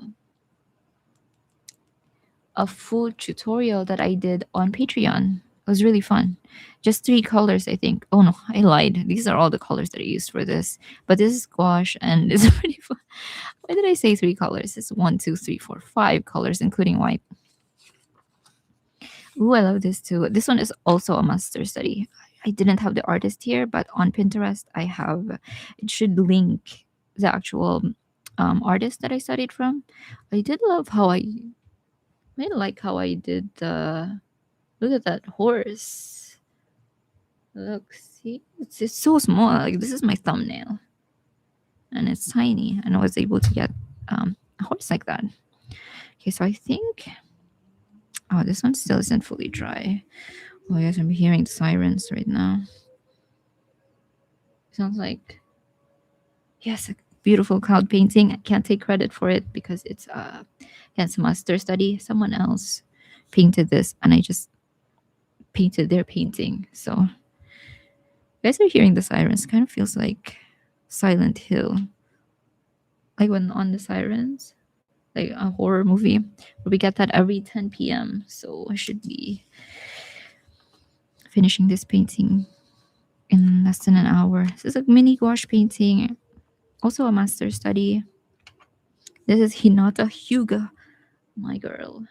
full tutorial that I did on Patreon. It was really fun. Just 3 colors, I think. Oh no, I lied. These are all the colors that I used for this. But this is gouache and it's pretty fun. Why did I say 3 colors? It's 1, 2, 3, 4, 5 colors, including white. Ooh, I love this too. This one is also a master study. I didn't have the artist here, but on Pinterest I have. It should link the actual artist that I studied from. I did love how I like how I did the. Look at that horse. Look, see, it's so small. Like this is my thumbnail, and it's tiny, and I was able to get a horse like that. Okay, so I think. Oh, this one still isn't fully dry. Oh, yes, I'm hearing the sirens right now. Sounds like, yes, a beautiful cloud painting. I can't take credit for it because it's a master study. Someone else painted this, and I just painted their painting. So, you guys are hearing the sirens. Kind of feels like Silent Hill, like when on the sirens, like a horror movie. We get that every 10 p.m. So I should be finishing this painting in less than an hour. This is a mini gouache painting, also a master study. This is Hinata Hyuga, my girl.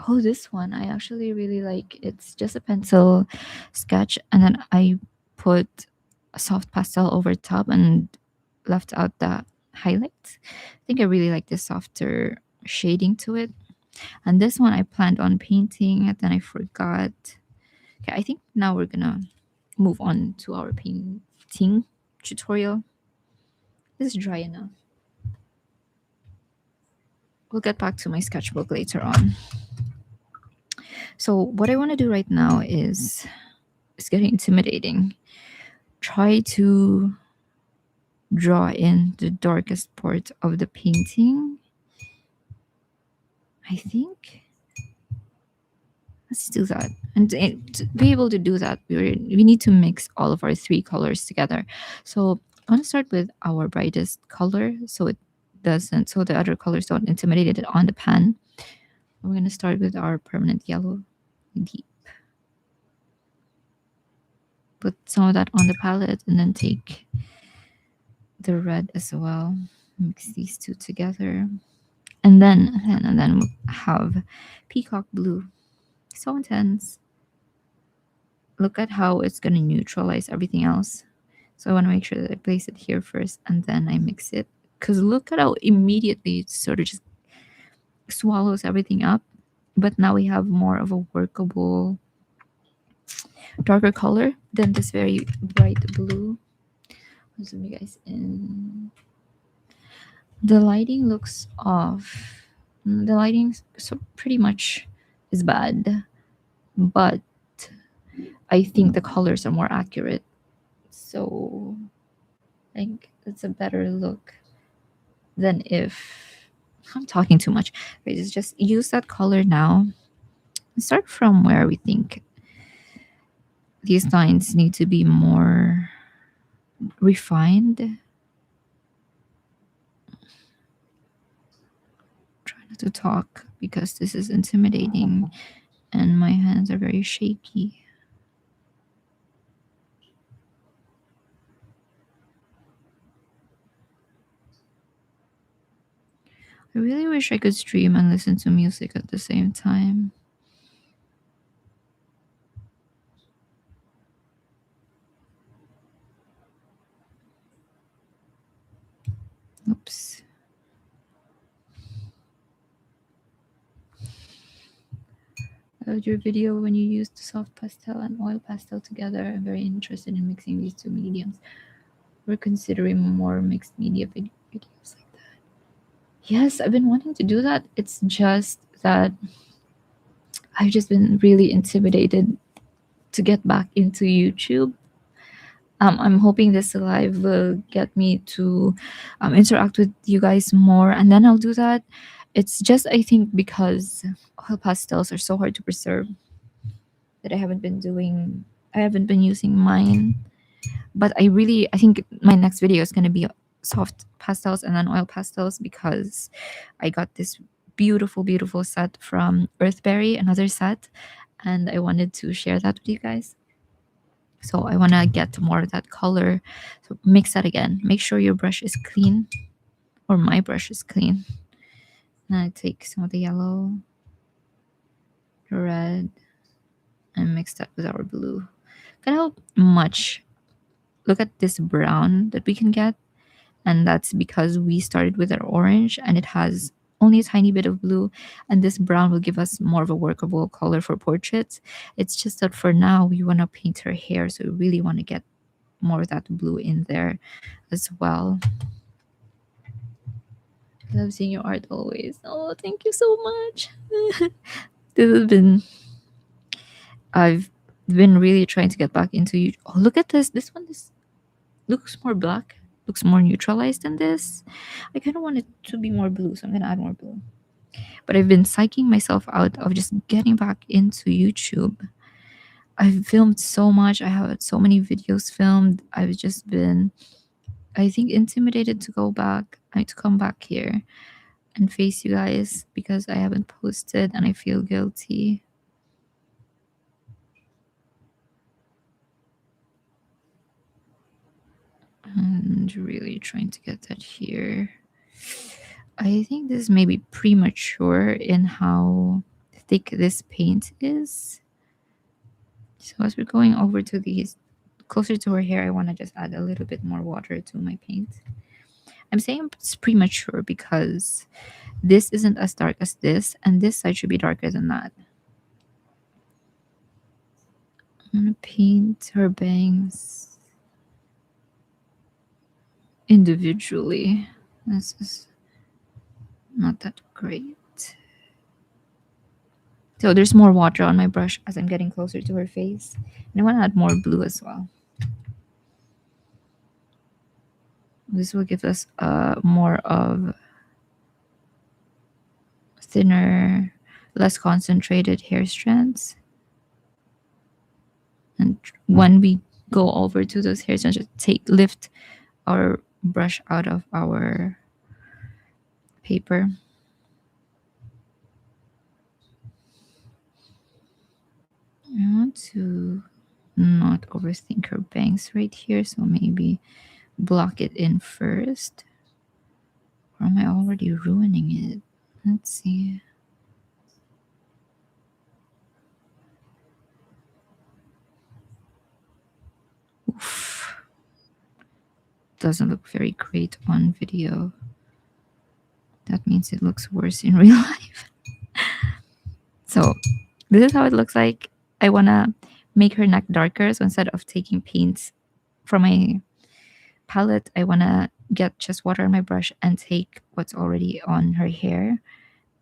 Oh, this one I actually really like. It's just a pencil sketch, and then I put a soft pastel over top and left out the highlights. I think I really like the softer shading to it. And this one I planned on painting, and then I forgot. Okay, I think now we're gonna move on to our painting tutorial. This is dry enough. We'll get back to my sketchbook later on. So what I want to do right now is it's getting intimidating. Try to draw in the darkest part of the painting. I think let's do that. And to be able to do that, we need to mix all of our three colors together. So I want to start with our brightest color so the other colors don't intimidate it on the pan. We're going to start with our permanent yellow deep. Put some of that on the palette and then take the red as well. Mix these two together. And then we'll have peacock blue. So intense. Look at how it's going to neutralize everything else. So I want to make sure that I place it here first and then I mix it. Because look at how immediately it sort of just swallows everything up. But now we have more of a workable, darker color than this very bright blue. I'll zoom you guys in. The lighting looks off. The lighting so pretty much is bad. But I think the colors are more accurate. So I think it's a better look than if I'm talking too much. Right, just use that color now. Start from where we think these lines need to be more refined. Try not to talk because this is intimidating and my hands are very shaky. I really wish I could stream and listen to music at the same time. Oops. I loved your video when you used soft pastel and oil pastel together. I'm very interested in mixing these two mediums. We're considering more mixed media videos like that. Yes, I've been wanting to do that. It's just that I've just been really intimidated to get back into YouTube. I'm hoping this live will get me to interact with you guys more, and then I'll do that. It's just I think because oil pastels are so hard to preserve that I haven't been using mine. But I think my next video is going to be soft pastels and then oil pastels because I got this beautiful set from Earthberry, another set, and I wanted to share that with you guys. So I want to get more of that color. So mix that again. Make sure your brush is clean, or my brush is clean. And I take some of the yellow, the red, and mix that with our blue. Look at how much. Look at this brown that we can get. And that's because we started with our orange and it has only a tiny bit of blue, and this brown will give us more of a workable color for portraits. It's just that for now we want to paint her hair, so we really want to get more of that blue in there as well. I love seeing your art always. Oh, thank you so much. I've been really trying to get back into you. Oh, look at this. This looks more black. Looks more neutralized than this. I kind of want it to be more blue, so I'm going to add more blue. But I've been psyching myself out of just getting back into YouTube. I've filmed so much. I have so many videos filmed. I've just been, I think, intimidated to go back. To come back here and face you guys because I haven't posted and I feel guilty. And really trying to get that here. I think this may be premature in how thick this paint is. So as we're going over to these closer to her hair, I want to just add a little bit more water to my paint. I'm saying it's premature because this isn't as dark as this, and this side should be darker than that. I'm gonna paint her bangs individually. This is not that great. So there's more water on my brush as I'm getting closer to her face. And I want to add more blue as well. This will give us more of thinner, less concentrated hair strands. And when we go over to those hair strands, just lift our brush out of our paper. I want to not overthink her bangs right here, so maybe block it in first. Or am I already ruining it? Let's see. Oof. Doesn't look very great on video. That means it looks worse in real life. So this is how it looks like. I want to make her neck darker. So instead of taking paint from my palette, I want to get just water on my brush and take what's already on her hair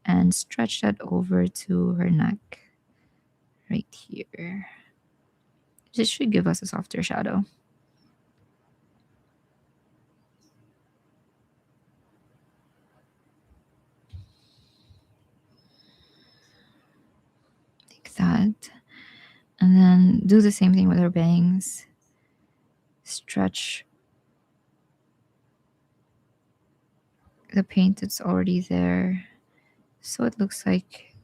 and stretch that over to her neck right here. This should give us a softer shadow. Like that. And then do the same thing with her bangs. Stretch the paint that's already there so it looks like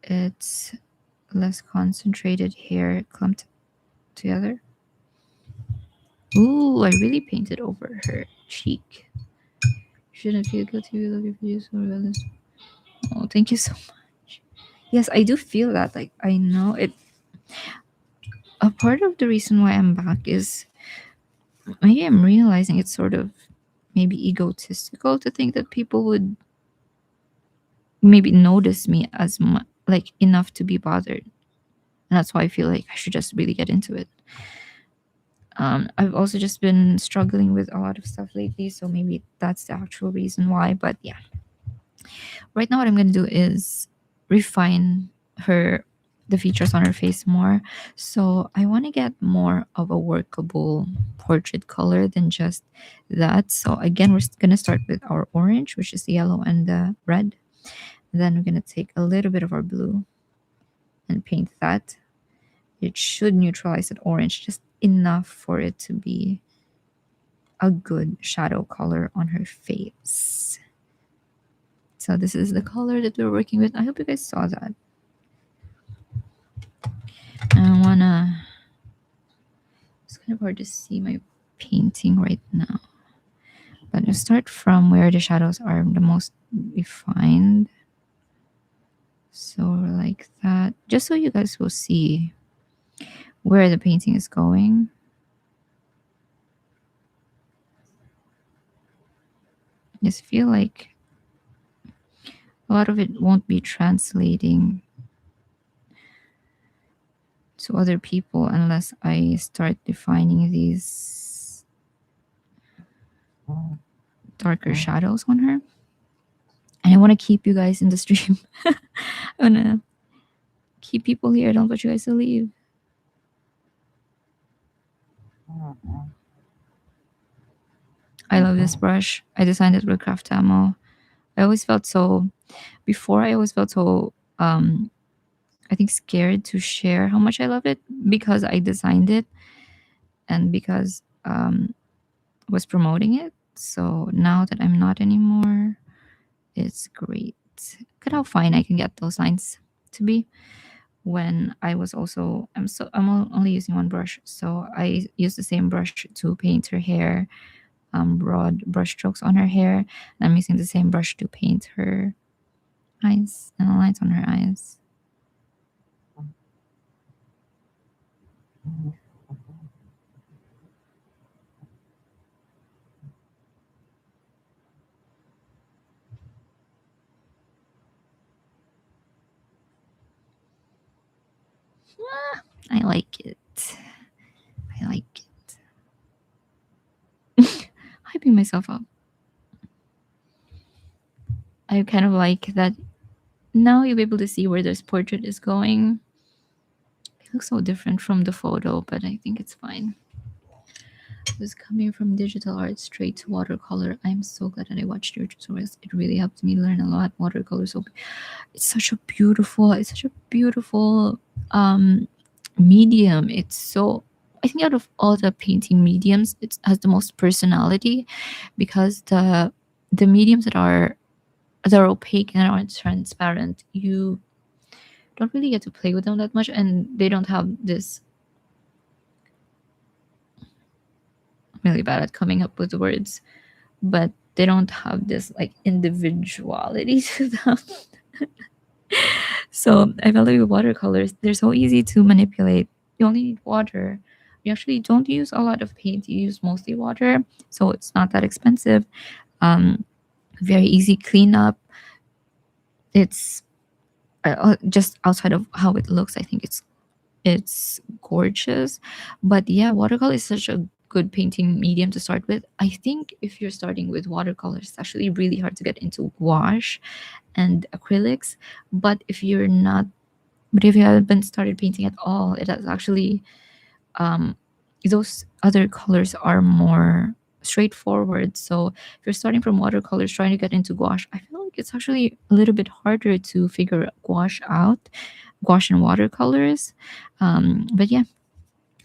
it's less concentrated hair clumped together. Ooh, I really painted over her cheek. Shouldn't feel guilty looking for you so realistic. Oh, thank you so much. Yes, I do feel that. Like, I know it. A part of the reason why I'm back is maybe I'm realizing it's sort of maybe egotistical to think that people would maybe notice me as like enough to be bothered. And that's why I feel like I should just really get into it. I've also just been struggling with a lot of stuff lately, so maybe that's the actual reason why. But yeah, right now what I'm gonna do is refine the features on her face more. So I want to get more of a workable portrait color than just that. So again, we're gonna start with our orange, which is the yellow and the red. Then we're gonna take a little bit of our blue and paint that. It should neutralize that orange just enough for it to be a good shadow color on her face. So this is the color that we're working with. I hope you guys saw that. I wanna, it's kind of hard to see my painting right now, but I'll start from where the shadows are the most defined. So like that, just so you guys will see where the painting is going. I just feel like a lot of it won't be translating to other people unless I start defining these darker shadows on her. And I want to keep you guys in the stream. I want to keep people here. I don't want you guys to leave. I love this brush. I designed it with Craftamo. I always felt so I think, scared to share how much I love it because I designed it and because I was promoting it. So now that I'm not anymore, it's great. Look at how fine I can get those lines to be. When I was also, only using one brush, so I use the same brush to paint her hair, broad brush strokes on her hair, and I'm using the same brush to paint her eyes and the lines on her eyes. I like it. I like it. Hyping myself up. I kind of like that now you'll be able to see where this portrait is going. It looks so different from the photo, but I think it's fine. It was coming from digital art straight to watercolor. I'm so glad that I watched your tutorials. It really helped me learn a lot. Watercolor, so it's such a beautiful medium. It's so, I think out of all the painting mediums, it has the most personality because the mediums that are they're opaque and aren't transparent, you don't really get to play with them that much, and they don't have this. I'm really bad at coming up with words, but they don't have this like individuality to them. So I felt like with watercolors, they're so easy to manipulate. You only need water. You actually don't use a lot of paint. You use mostly water, so it's not that expensive. Very easy cleanup. It's just outside of how it looks, I think it's gorgeous. But yeah, watercolor is such a good painting medium to start with. I think if you're starting with watercolors, it's actually really hard to get into gouache and acrylics. But if you haven't started painting at all, it has actually those other colors are more straightforward. So if you're starting from watercolors trying to get into gouache, I feel like it's actually a little bit harder to figure gouache out, gouache and watercolors. But yeah,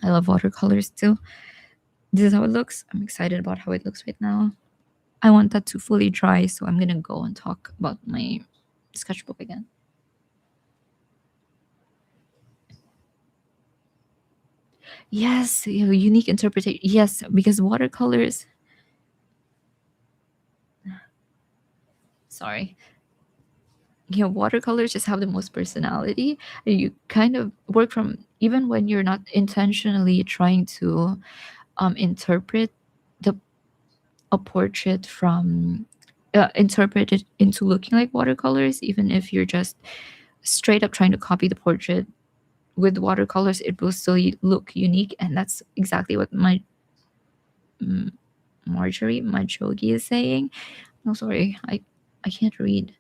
I love watercolors too. This is how it looks. I'm excited about how it looks right now. I want that to fully dry, so I'm gonna go and talk about my sketchbook again. Yes, you have a unique interpretation. Yes, because watercolors. Sorry. Watercolors just have the most personality. And you kind of work from, even when you're not intentionally trying to interpret the a portrait from interpret it into looking like watercolors, even if you're just straight up trying to copy the portrait with watercolors, it will still look unique. And that's exactly what my Marjorie Majogi is saying. No, sorry, I can't read.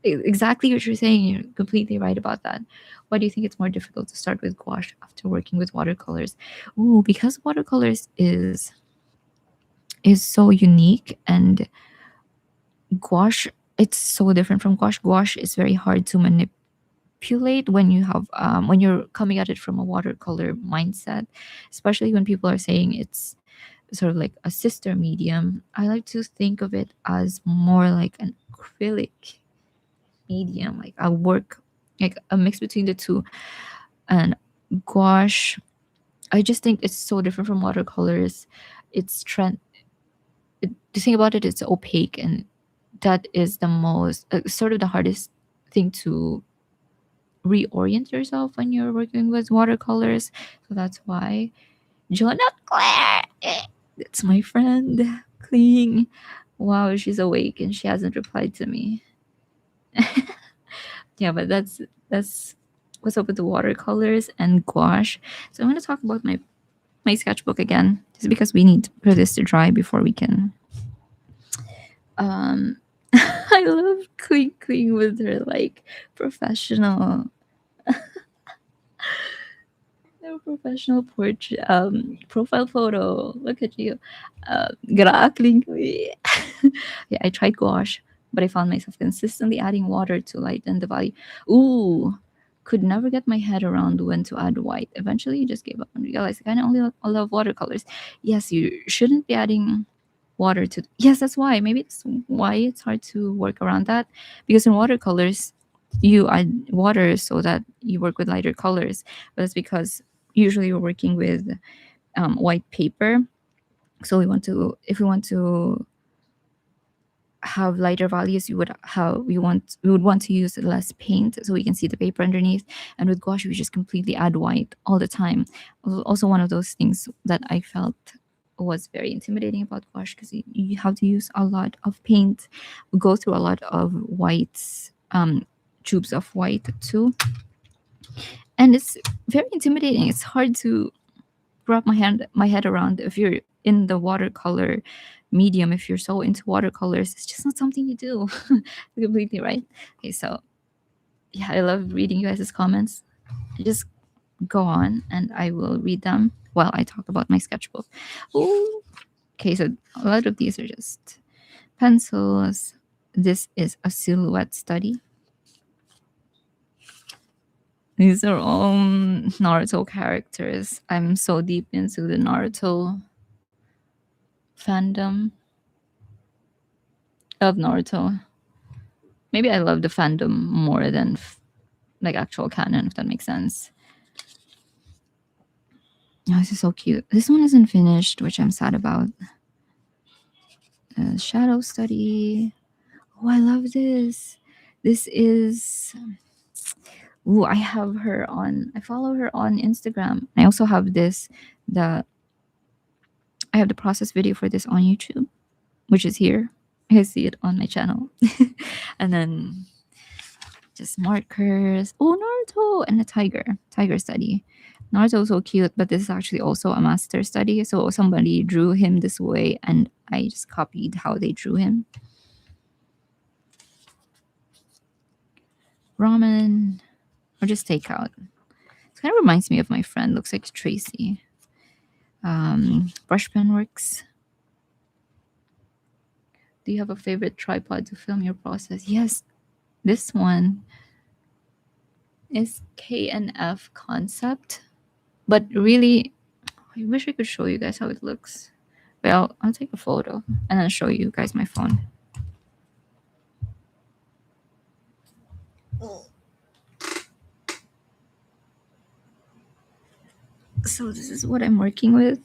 Exactly what you're saying. You're completely right about that. Why do you think it's more difficult to start with gouache after working with watercolors? Ooh, because watercolors is so unique, and gouache, it's so different from gouache. Gouache is very hard to manipulate when you have when you're coming at it from a watercolor mindset, especially when people are saying it's sort of like a sister medium. I like to think of it as more like an acrylic medium, like a work, like a mix between the two. And gouache, I just think it's so different from watercolors. It's the thing about it, it's opaque, and that is the most sort of the hardest thing to reorient yourself when you're working with watercolors. So that's why Jonah Claire, that's my friend Kling. Wow, she's awake and she hasn't replied to me. Yeah, but that's what's up with the watercolors and gouache. So I'm going to talk about my sketchbook again, just because we need for this to dry before we can. I love Kling with her like professional. No professional portrait profile photo. Look at you. Grakling. Yeah, I tried gouache, but I found myself consistently adding water to lighten the value. Ooh, could never get my head around when to add white. Eventually, just gave up and realized I kind of only love watercolors. Yes, you shouldn't be adding water to. Yes, that's why. Maybe it's why it's hard to work around that, because in watercolors, you add water so that you work with lighter colors. But it's because usually you're working with white paper. So if we want to have lighter values, we would want to use less paint so we can see the paper underneath. And with gouache, we just completely add white all the time. Also, one of those things that I felt was very intimidating about gouache, because you have to use a lot of paint, go through a lot of whites, tubes of white too, and it's very intimidating. It's hard to wrap my head around. If you're in the watercolor medium, if you're so into watercolors, it's just not something you do. Completely right. Okay, so yeah, I love reading you guys' comments. Just go on and I will read them while I talk about my sketchbook. Ooh. Okay, so a lot of these are just pencils. This is a silhouette study. These are all Naruto characters. I'm so deep into the Naruto fandom. I love Naruto. Maybe I love the fandom more than like actual canon, if that makes sense. Oh, this is so cute. This one isn't finished, which I'm sad about. Shadow study. Oh, I love this. This is. Ooh, I have her on. I follow her on Instagram. I also have this. I have the process video for this on YouTube, which is here. I see it on my channel. And then just markers. Oh, Naruto and a tiger study. Naruto is so cute, but this is actually also a master study. So somebody drew him this way, and I just copied how they drew him. Ramen, or just takeout. It kind of reminds me of my friend. Looks like Tracy. Brush pen works. Do you have a favorite tripod to film your process? Yes, this one is KNF Concept, but really, I wish I could show you guys how it looks. Well, I'll take a photo and then show you guys my phone. So this is what I'm working with.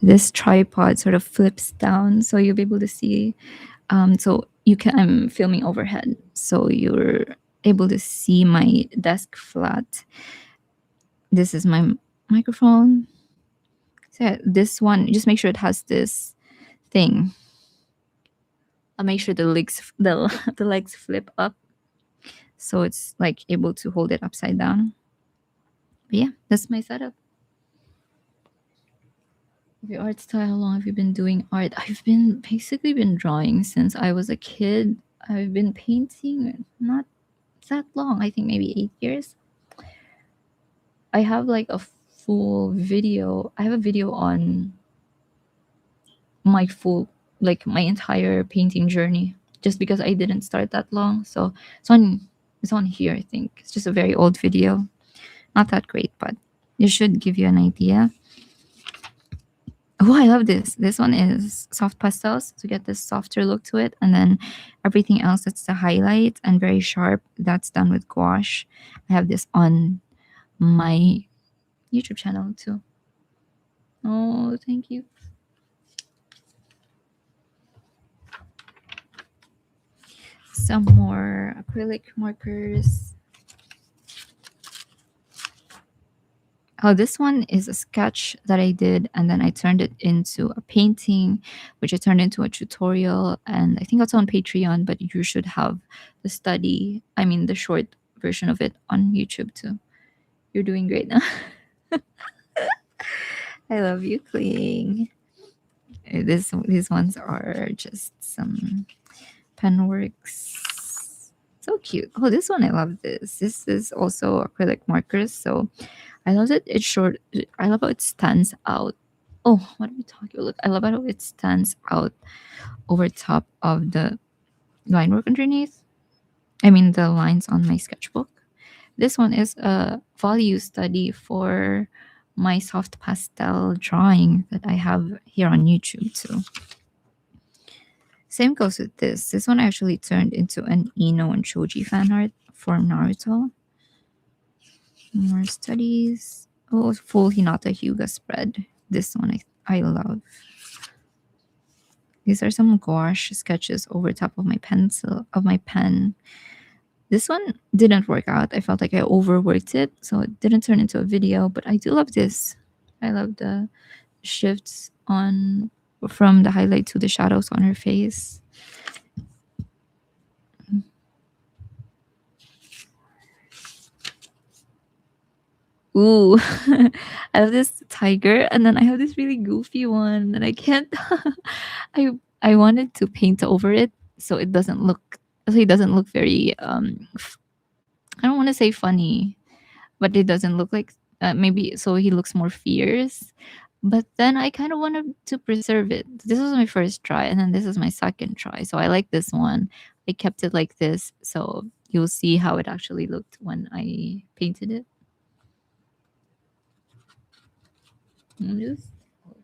This tripod sort of flips down, so you'll be able to see. I'm filming overhead, so you're able to see my desk flat. This is my microphone. So yeah, this one, just make sure it has this thing. I'll make sure the legs flip up, so it's like able to hold it upside down. But yeah, that's my setup. Your art style, how long have you been doing art? I've basically been drawing since I was a kid. I've been painting not that long, I think maybe 8 years. I have like a full video. I have a video on my my entire painting journey, just because I didn't start that long. So it's on here, I think. It's just a very old video. Not that great, but it should give you an idea. Oh, I love this. This one is soft pastels to get this softer look to it. And then everything else that's the highlight and very sharp, that's done with gouache. I have this on my YouTube channel too. Oh, thank you. Some more acrylic markers. Oh, this one is a sketch that I did, and then I turned it into a painting, which I turned into a tutorial. And I think it's on Patreon, but you should have the short version of it on YouTube too. You're doing great now. I love you, Kling. These ones are just some pen works. So cute. Oh, this one, I love this. This is also acrylic markers. So I love that it's short. I love how it stands out. Oh, what are we talking about? Look, I love how it stands out over top of the line work underneath. I mean, the lines on my sketchbook. This one is a value study for my soft pastel drawing that I have here on YouTube too. Same goes with this. This one actually turned into an Ino and Choji fan art for Naruto. More studies. Oh, full Hinata Hyuga spread. This one I love. These are some gouache sketches over top of my pen. This one didn't work out. I felt like I overworked it, so it didn't turn into a video, but I do love this. I love the shifts on from the highlight to the shadows on her face. Ooh, I have this tiger, and then I have this really goofy one, and I can't. I wanted to paint over it so it doesn't look very. I don't want to say funny, but it doesn't look like maybe so he looks more fierce. But then I kind of wanted to preserve it. This was my first try, and then this is my second try. So I like this one. I kept it like this, so you'll see how it actually looked when I painted it. Just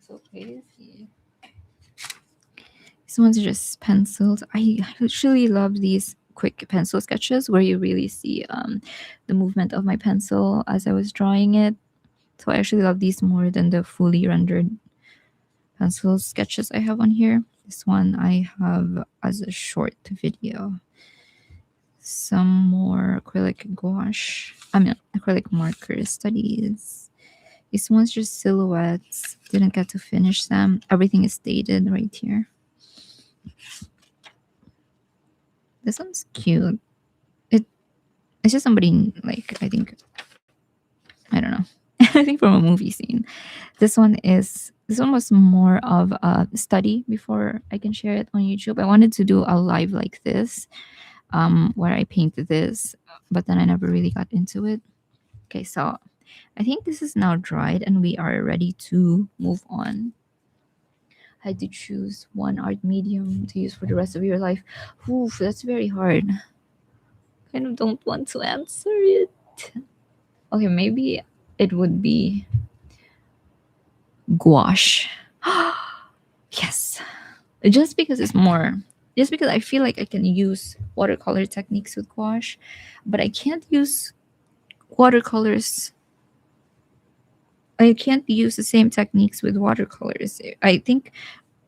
so crazy. These ones are just pencils. I actually love these quick pencil sketches where you really see the movement of my pencil as I was drawing it. So I actually love these more than the fully rendered pencil sketches I have on here. This one I have as a short video. Some more acrylic gouache. Acrylic marker studies. These ones just silhouettes. Didn't get to finish them. Everything is dated right here. This one's cute. It's just somebody like I don't know. I think from a movie scene. This one was more of a study before I can share it on YouTube. I wanted to do a live like this, where I painted this, but then I never really got into it. Okay, so I think this is now dried and we are ready to move on. I had to choose one art medium to use for the rest of your life. Oof, that's very hard. Kind of don't want to answer it. Okay, maybe it would be gouache. Yes. Just because I feel like I can use watercolor techniques with gouache, but I can't use watercolors. I can't use the same techniques with watercolors. I think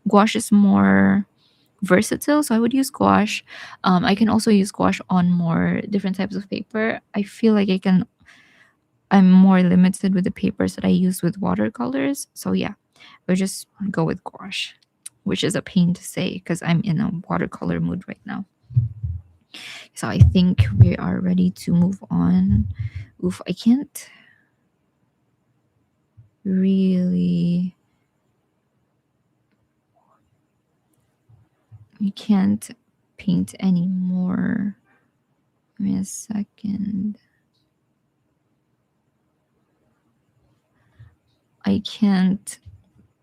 gouache is more versatile, so I would use gouache. I can also use gouache on more different types of paper. I feel like I'm more limited with the papers that I use with watercolors. So yeah, we'll just go with gouache, which is a pain to say because I'm in a watercolor mood right now. So I think we are ready to move on. Oof, I can't really. I can't paint anymore. Give me a second. I can't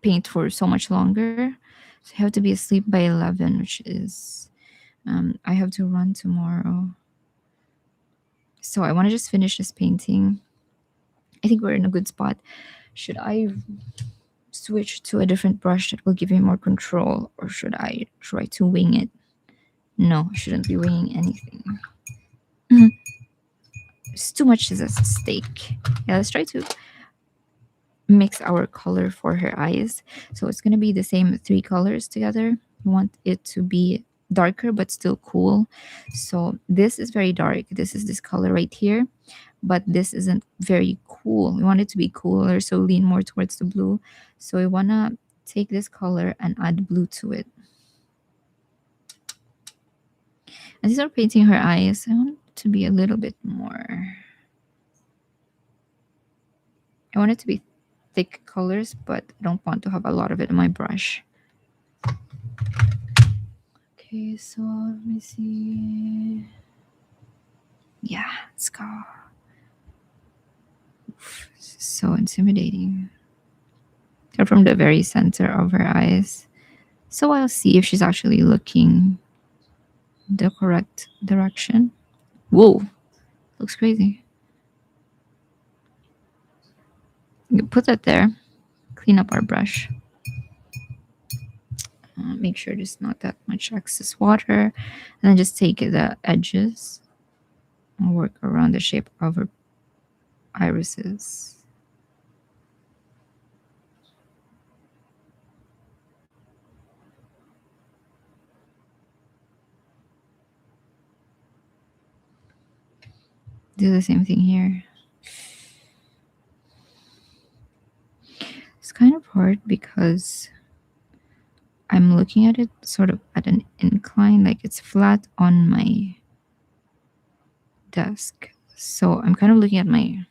paint for so much longer. So I have to be asleep by 11, which is I have to run tomorrow. So I want to just finish this painting. I think we're in a good spot. Should I switch to a different brush that will give me more control, or should I try to wing it? No, I shouldn't be winging anything. It's too much is at stake. Yeah, let's try to mix our color for her eyes. So it's going to be the same 3 colors together. We want it to be darker but still cool. So this is very dark. This is this color right here, but this isn't very cool. We want it to be cooler, so lean more towards the blue. So we want to take this color and add blue to it. And these are painting her eyes. I want it to be a little bit more. I want it to be thick colors, but I don't want to have a lot of it in my brush. Okay, so let me see. Yeah, let's go. Oof, this is so intimidating. They're from the very center of her eyes. So I'll see if she's actually looking the correct direction. Whoa, looks crazy. You put that there. Clean up our brush. Make sure there's not that much excess water. And then just take the edges and work around the shape of our irises. Do the same thing here. It's kind of hard because I'm looking at it sort of at an incline, like it's flat on my desk. So I'm kind of looking at my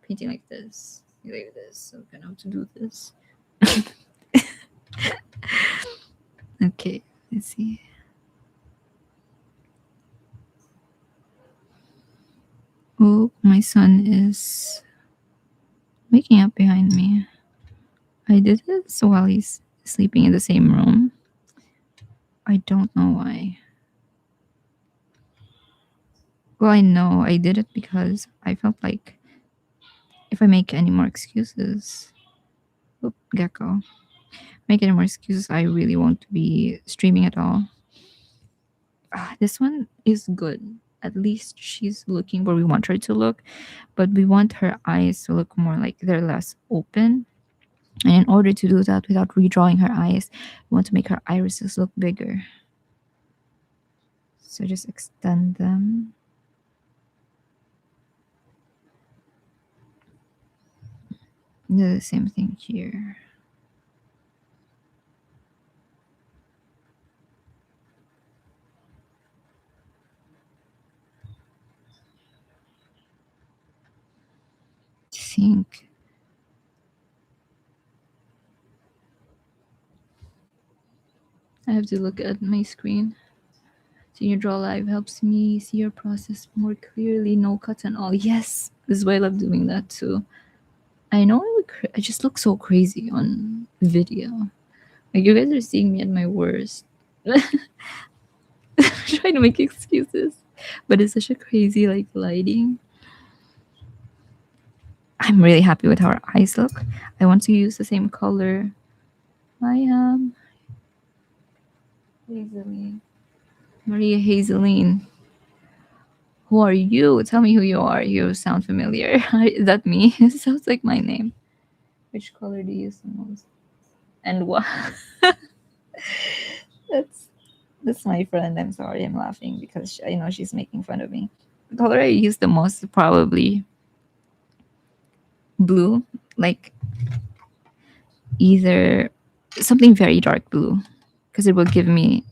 painting like this. So I'm gonna have to do this. Okay, let's see. Oh, my son is waking up behind me. I did this while he's sleeping in the same room. I don't know why. Well, I know I did it because I felt like if I make any more excuses, gecko, make any more excuses, I really won't be streaming at all. This one is good. At least she's looking where we want her to look, but we want her eyes to look more like they're less open. And in order to do that without redrawing her eyes, we want to make her irises look bigger. So just extend them. Do the same thing here. Think. I have to look at my screen. Seeing your draw live helps me see your process more clearly. No cuts and all. Yes, this is why I love doing that too. I know I just look so crazy on video. Like you guys are seeing me at my worst. Trying to make excuses, but it's such a crazy like lighting. I'm really happy with how our eyes look. I want to use the same color. I am Hazeline. Maria Hazeline. Who are you? Tell me who you are. You sound familiar. Is that me? It sounds like my name. Which color do you use the most? And what? That's my friend. I'm sorry. I'm laughing because I know she's making fun of me. The color I use the most is probably blue, like either something very dark blue, because it will give me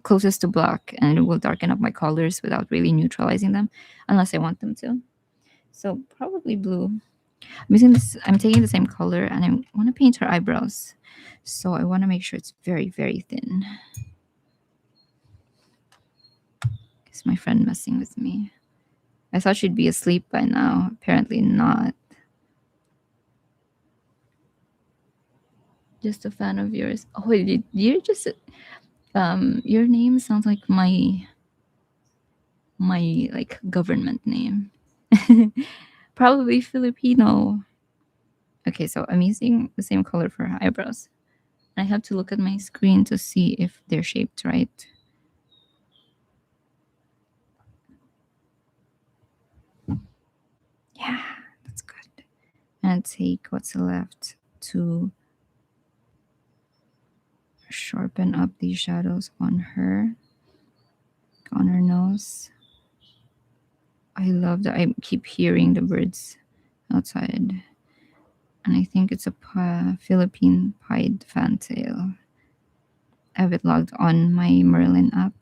closest to black and it will darken up my colors without really neutralizing them, unless I want them to. So probably blue. I'm taking the same color and I want to paint her eyebrows. So I want to make sure it's very, very thin. Is my friend messing with me? I thought she'd be asleep by now. Apparently not. Just a fan of yours. Oh, you're just your name sounds like my like government name. Probably Filipino. Okay, so I'm using the same color for her eyebrows. I have to look at my screen to see if they're shaped right. Yeah, that's good. And take what's left to sharpen up these shadows on her nose. I love that I keep hearing the birds outside. And I think it's a Philippine pied fantail. I have it logged on my Merlin app.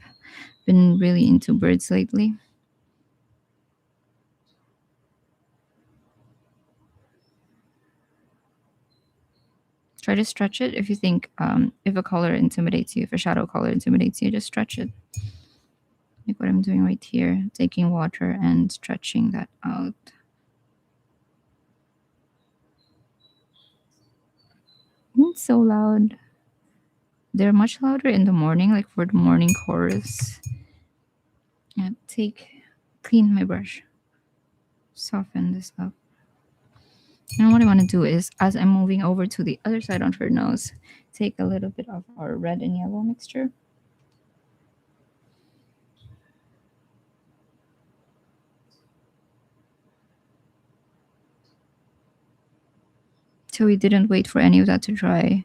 Been really into birds lately. Try to stretch it if you think if a color intimidates you, if a shadow color intimidates you, just stretch it. Like what I'm doing right here, taking water and stretching that out. It's so loud. They're much louder in the morning, like for the morning chorus. Yeah, clean my brush. Soften this up. And what I want to do is, as I'm moving over to the other side on her nose, take a little bit of our red and yellow mixture. So we didn't wait for any of that to dry,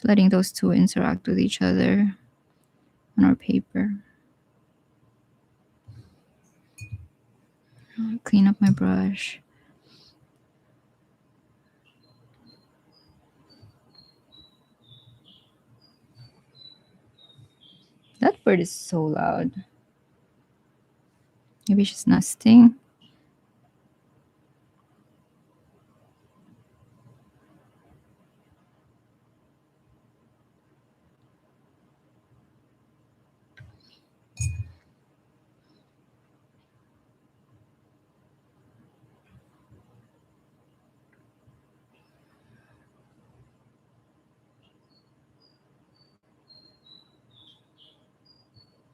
letting those two interact with each other on our paper. I'll clean up my brush. That bird is so loud. Maybe she's nesting.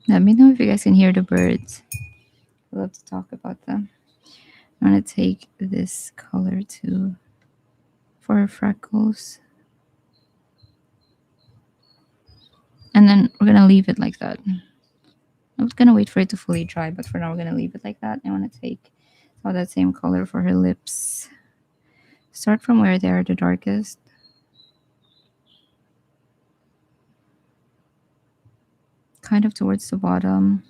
Let me know if you guys can hear the birds. I love to talk about them. I'm gonna take this color too for her freckles. And then we're gonna leave it like that. I was gonna wait for it to fully dry, but for now we're gonna leave it like that. I wanna take all that same color for her lips. Start from where they are the darkest. Kind of towards the bottom,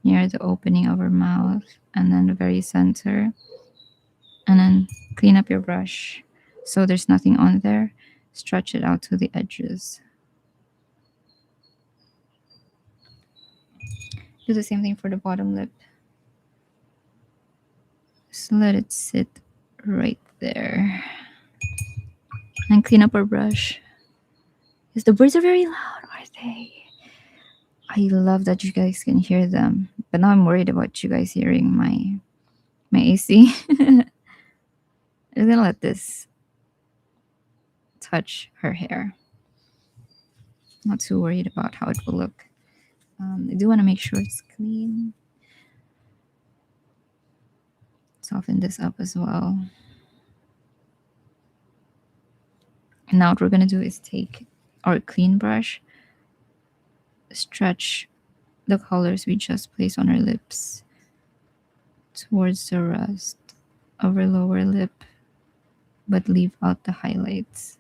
near the opening of her mouth, and then the very center. And then clean up your brush so there's nothing on there. Stretch it out to the edges. Do the same thing for the bottom lip. Just let it sit right there. And clean up our brush. Because the birds are very loud, aren't they? I love that you guys can hear them. But now I'm worried about you guys hearing my AC. I'm gonna let this touch her hair. Not too worried about how it will look. I do want to make sure it's clean. Soften this up as well. And now what we're going to do is take our clean brush, stretch the colors we just placed on our lips towards the rest of our lower lip, but leave out the highlights.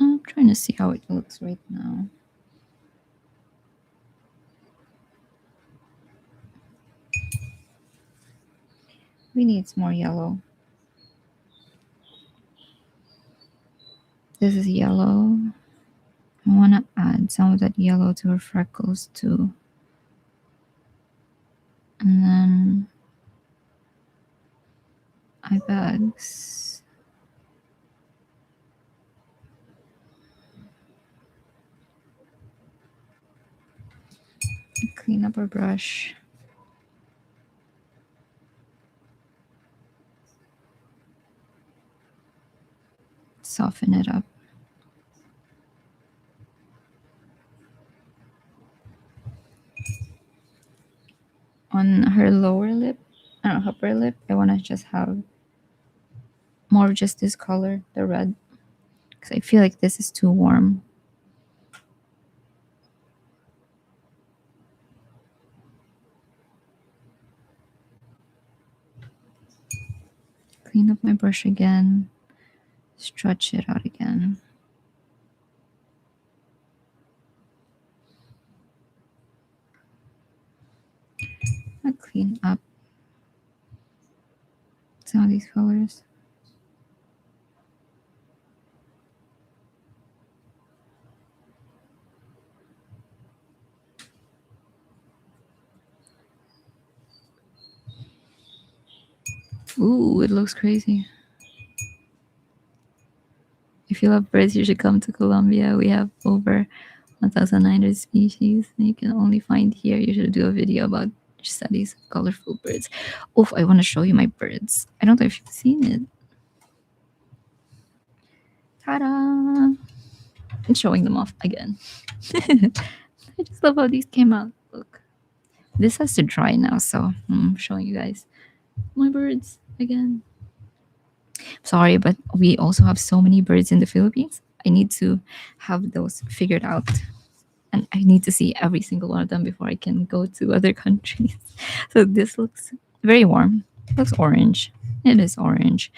I'm trying to see how it looks right now. We need more yellow. This is yellow. I want to add some of that yellow to her freckles too. And then eye bags. Clean up our brush. Soften it up. On her lower lip, upper lip, I want to just have more of just this color, the red, because I feel like this is too warm. Clean up my brush again, stretch it out again. I'll clean up some of these colors. Ooh, it looks crazy. If you love birds, you should come to Colombia. We have over 1,900 species that you can only find here. You should do a video about studies of colorful birds. Oh, I want to show you my birds. I don't know if you've seen it. Ta-da! I'm showing them off again. I just love how these came out. Look. This has to dry now, so I'm showing you guys my birds again. Sorry, but we also have so many birds in the Philippines. I need to have those figured out. And I need to see every single one of them before I can go to other countries. So this looks very warm. It looks orange. It is orange.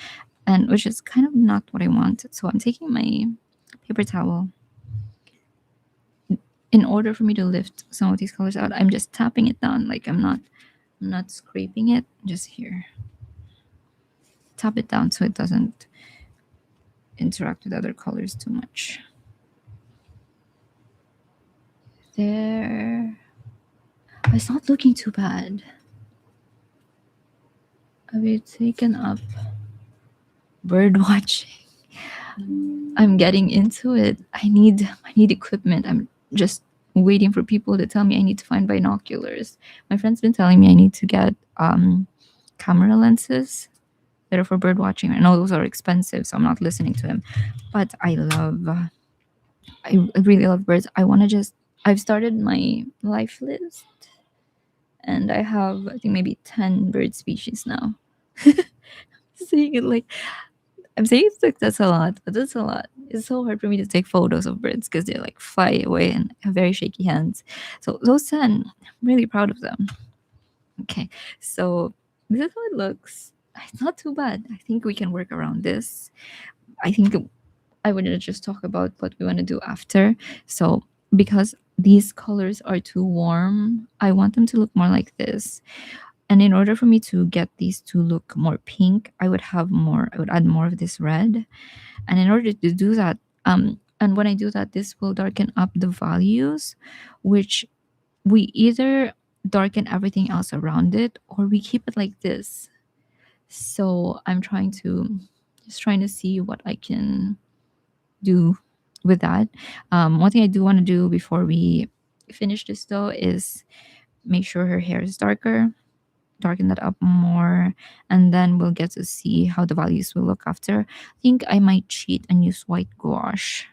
And which is kind of not what I want. So I'm taking my paper towel. In order for me to lift some of these colors out, I'm just tapping it down. Like I'm not scraping it, just here. Tap it down so it doesn't interact with other colors too much. There. It's not looking too bad. Have you taken up bird watching? I'm getting into it. I need equipment. I'm just waiting for people to tell me I need to find binoculars. My friend's been telling me I need to get camera lenses that are for bird watching. I know those are expensive, so I'm not listening to him. But I really love birds. I've started my life list, and I have, I think, maybe 10 bird species now. Saying it like I'm saying it's like that's a lot, but that's a lot. It's so hard for me to take photos of birds because they like fly away and have very shaky hands. So those 10, I'm really proud of them. Okay, so this is how it looks. It's not too bad. I think we can work around this. I think I want to just talk about what we want to do after. So because these colors are too warm, I want them to look more like this. And in order for me to get these to look more pink, I would add more of this red. And in order to do that, and when I do that, this will darken up the values, which we either darken everything else around it or we keep it like this. So I'm trying to see what I can do with that. One thing I do want to do before we finish this though is make sure her hair is darker, darken that up more, and then we'll get to see how the values will look after. I think I might cheat and use white gouache,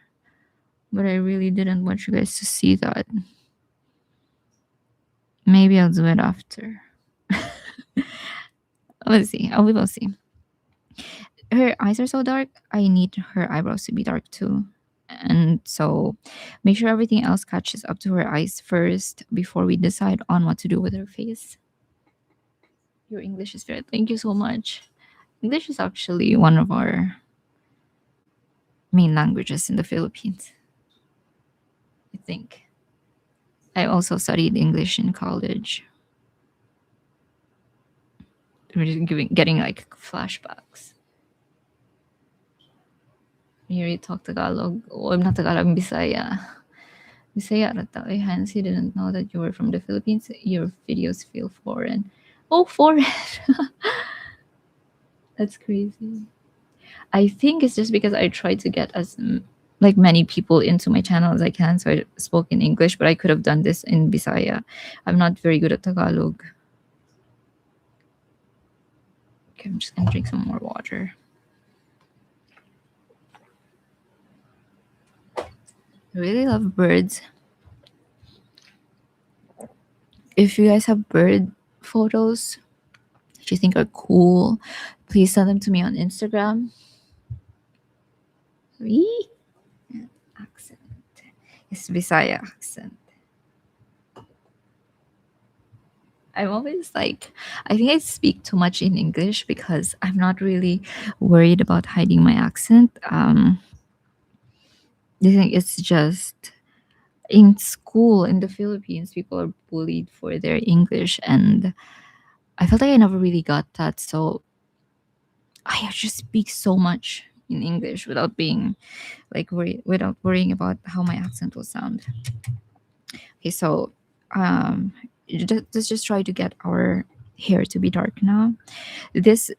but I really didn't want you guys to see that. Maybe I'll do it after. Let's see. We will see. Her eyes are so dark. I need her eyebrows to be dark too. And so make sure everything else catches up to her eyes first before we decide on what to do with her face. Your English is very, thank you so much. English is actually one of our main languages in the Philippines, I think. I also studied English in college. Getting like flashbacks. You already talk Tagalog. Oh, I'm not Tagalog, I'm Bisaya. Bisaya rata. I Hansi didn't know that you were from the Philippines. Your videos feel foreign. Oh, foreign. That's crazy. I think it's just because I tried to get as like many people into my channel as I can. So I spoke in English, but I could have done this in Bisaya. I'm not very good at Tagalog. Okay, I'm just gonna drink some more water. I really love birds. If you guys have bird photos that you think are cool, please send them to me on Instagram. Accent. It's Bisaya accent. I'm always like, I think I speak too much in English because I'm not really worried about hiding my accent. I think it's just in school in the Philippines, people are bullied for their English, and I felt like I never really got that. So I just speak so much in English without being like without worrying about how my accent will sound. Okay, so let's just try to get our hair to be dark now. This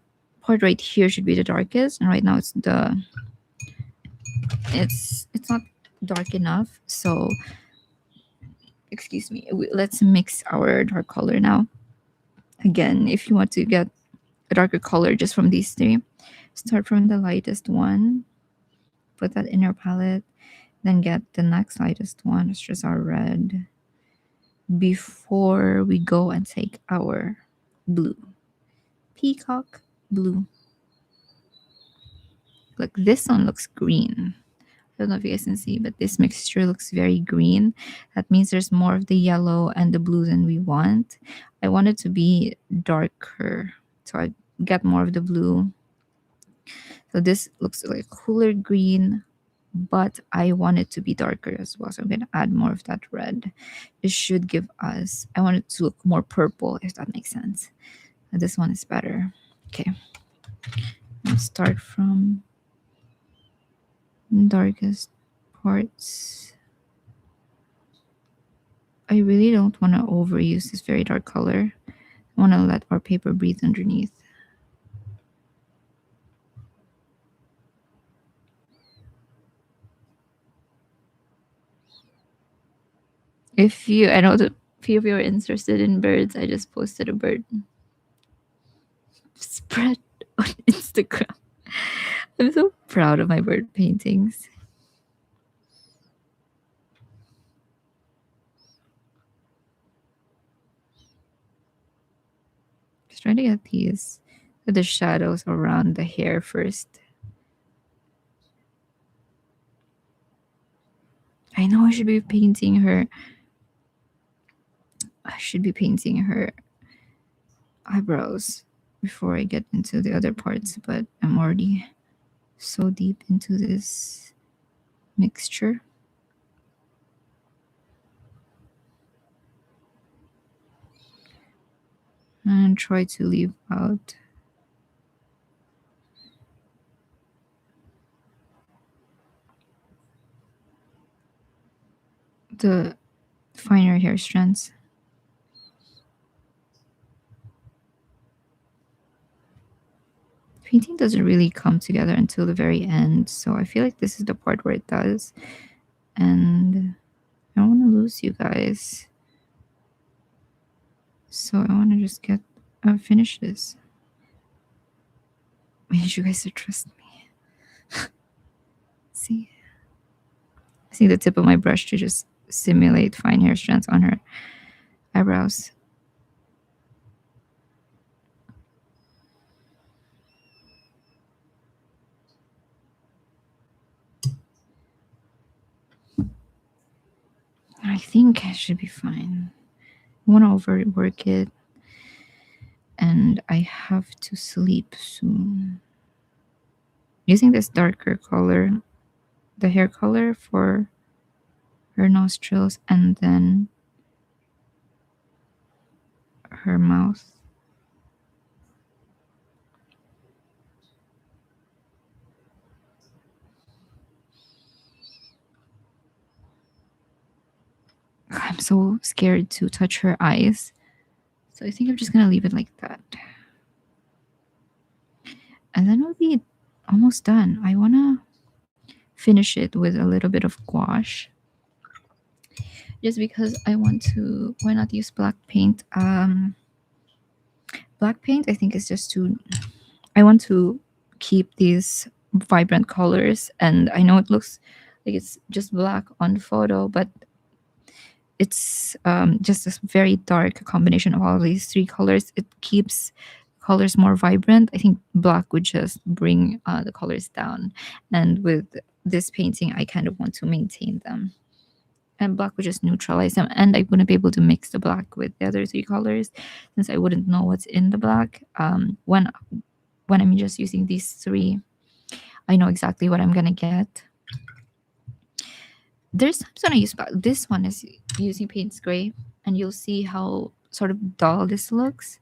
part right here should be the darkest, and right now it's not dark enough. So excuse me, let's mix our dark color now. Again, if you want to get a darker color just from these three, start from the lightest one, put that in your palette, then get the next lightest one, it's just our red, before we go and take our blue. Peacock blue. Like this one looks green. I don't know if you guys can see, but this mixture looks very green. That means there's more of the yellow and the blue than we want. I want it to be darker, so I get more of the blue. So this looks like cooler green, but I want it to be darker as well. So I'm going to add more of that red. It should give us, I want it to look more purple, if that makes sense. And this one is better. Okay. Let's start from darkest parts. I really don't want to overuse this very dark color. I want to let our paper breathe underneath. If you, I know that few of you are interested in birds, I just posted a bird spread on Instagram. I'm so proud of my bird paintings. Just trying to get the shadows around the hair first. I know I should be painting her. I should be painting her eyebrows before I get into the other parts, but I'm already so deep into this mixture. And try to leave out the finer hair strands. Painting doesn't really come together until the very end, so I feel like this is the part where it does. And I don't want to lose you guys. So I want to just finish this. I need you guys to trust me. See? I see the tip of my brush to just simulate fine hair strands on her eyebrows. I think I should be fine. I want to overwork it. And I have to sleep soon. Using this darker color, the hair color for her nostrils, and then her mouth. I'm so scared to touch her eyes. So I think I'm just going to leave it like that. And then we'll be almost done. I want to finish it with a little bit of gouache. Just because I want to, why not use black paint? Black paint, I think, is just too, I want to keep these vibrant colors. And I know it looks like it's just black on photo, but it's just a very dark combination of all these three colors. It keeps colors more vibrant. I think black would just bring the colors down. And with this painting, I kind of want to maintain them. And black would just neutralize them. And I wouldn't be able to mix the black with the other three colors since I wouldn't know what's in the black. When I'm just using these three, I know exactly what I'm going to get. There's times when I use black. This one is using Payne's Gray, and you'll see how sort of dull this looks.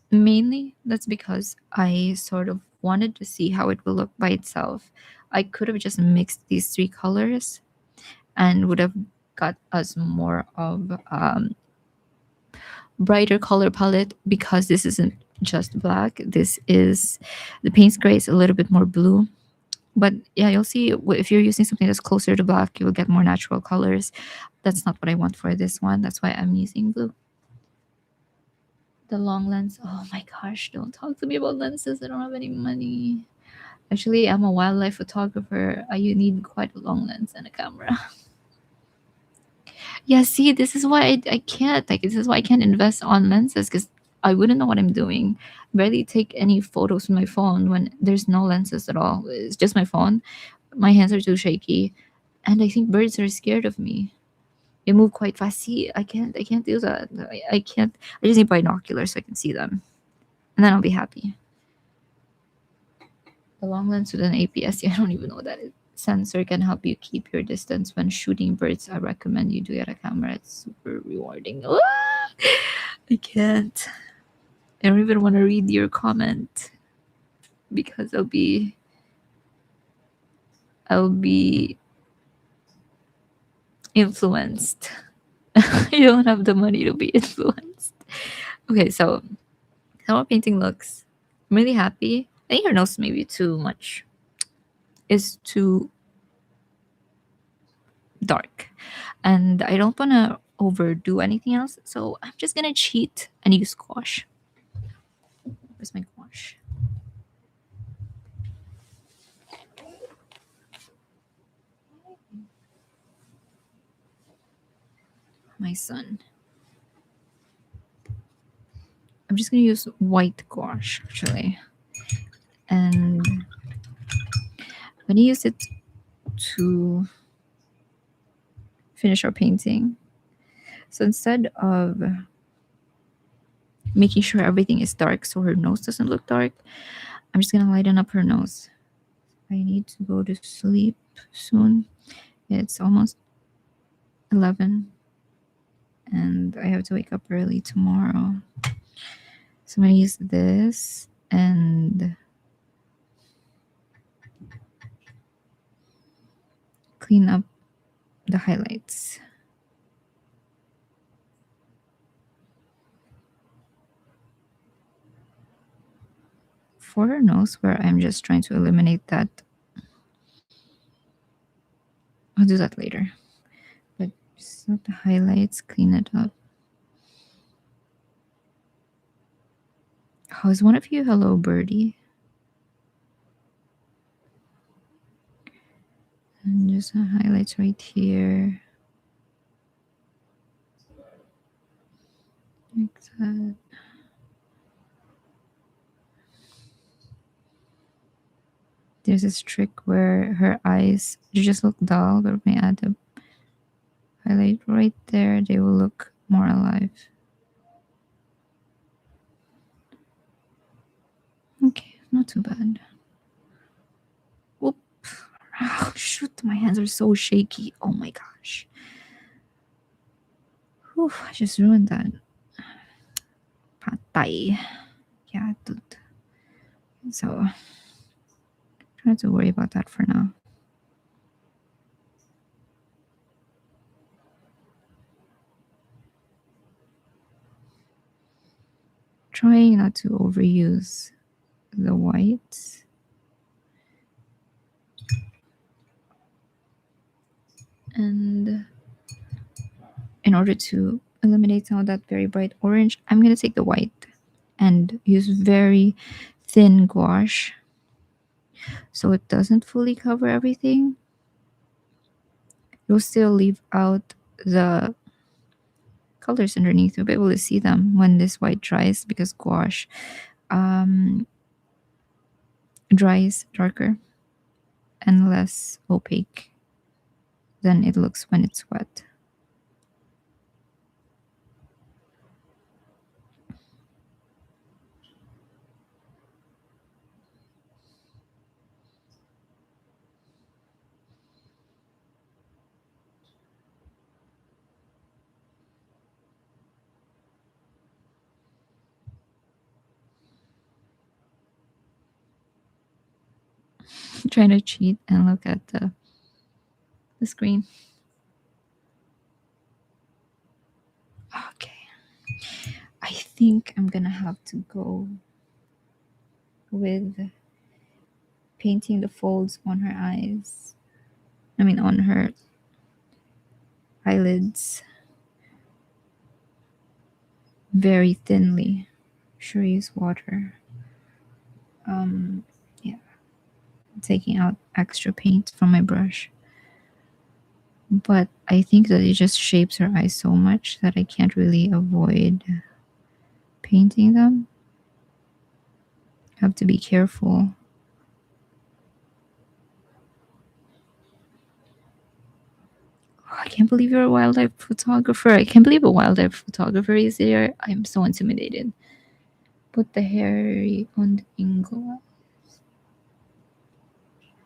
Mainly, that's because I sort of wanted to see how it will look by itself. I could have just mixed these three colors and would have got us more of brighter color palette, because this isn't just black. This is, the Payne's Gray is a little bit more blue. But yeah, you'll see if you're using something that's closer to black, you'll get more natural colors. That's not what I want for this one. That's why I'm using blue. The long lens. Oh my gosh, don't talk to me about lenses. I don't have any money. Actually, I'm a wildlife photographer. You need quite a long lens and a camera. Yeah, see, this is why I can't. Like, this is why I can't invest on lenses because I wouldn't know what I'm doing. Barely take any photos with my phone when there's no lenses at all. It's just my phone. My hands are too shaky, and I think birds are scared of me. They move quite fast. See, I can't do that. I can't. I just need binoculars so I can see them, and then I'll be happy. The long lens with an APS-C, I don't even know what that is. Sensor can help you keep your distance when shooting birds. I recommend you do get a camera. It's super rewarding. Ah! I can't. I don't even want to read your comment because I'll be influenced. I don't have the money to be influenced. Okay, so how our painting looks. I'm really happy. I think her nose may be too much. It's too dark. And I don't want to overdo anything else. So I'm just going to cheat and use gouache. Where's my gouache? My son. I'm just going to use white gouache actually. And I'm going to use it to finish our painting. So instead of making sure everything is dark so her nose doesn't look dark, I'm just going to lighten up her nose. I need to go to sleep soon. It's almost 11 and I have to wake up early tomorrow. So I'm going to use this and clean up the highlights. For her nose, where I'm just trying to eliminate that, I'll do that later. But just not the highlights, clean it up. Oh, is one of you hello birdie? And just the highlights right here. Like that. There's this trick where her eyes just look dull, but when I add the highlight right there, they will look more alive. Okay, not too bad. Whoop. Oh, shoot, my hands are so shaky. Oh my gosh. Whew, I just ruined that. Patay. Yeah, dude. So, try not to worry about that for now. Trying not to overuse the whites. And in order to eliminate some of that very bright orange, I'm going to take the white and use very thin gouache so it doesn't fully cover everything. You'll still leave out the colors underneath. You'll be able to see them when this white dries because gouache dries darker and less opaque than it looks when it's wet. Trying to cheat and look at the screen. Okay. I think I'm gonna have to go with painting the folds on her eyes. I mean, on her eyelids very thinly. Sure, use water. Yeah. Taking out extra paint from my brush. but I think that it just shapes her eyes so much that I can't really avoid painting them. I have to be careful. Oh, I can't believe you're a wildlife photographer. I can't believe a wildlife photographer is here. I'm so intimidated. Put the hair on the ingle.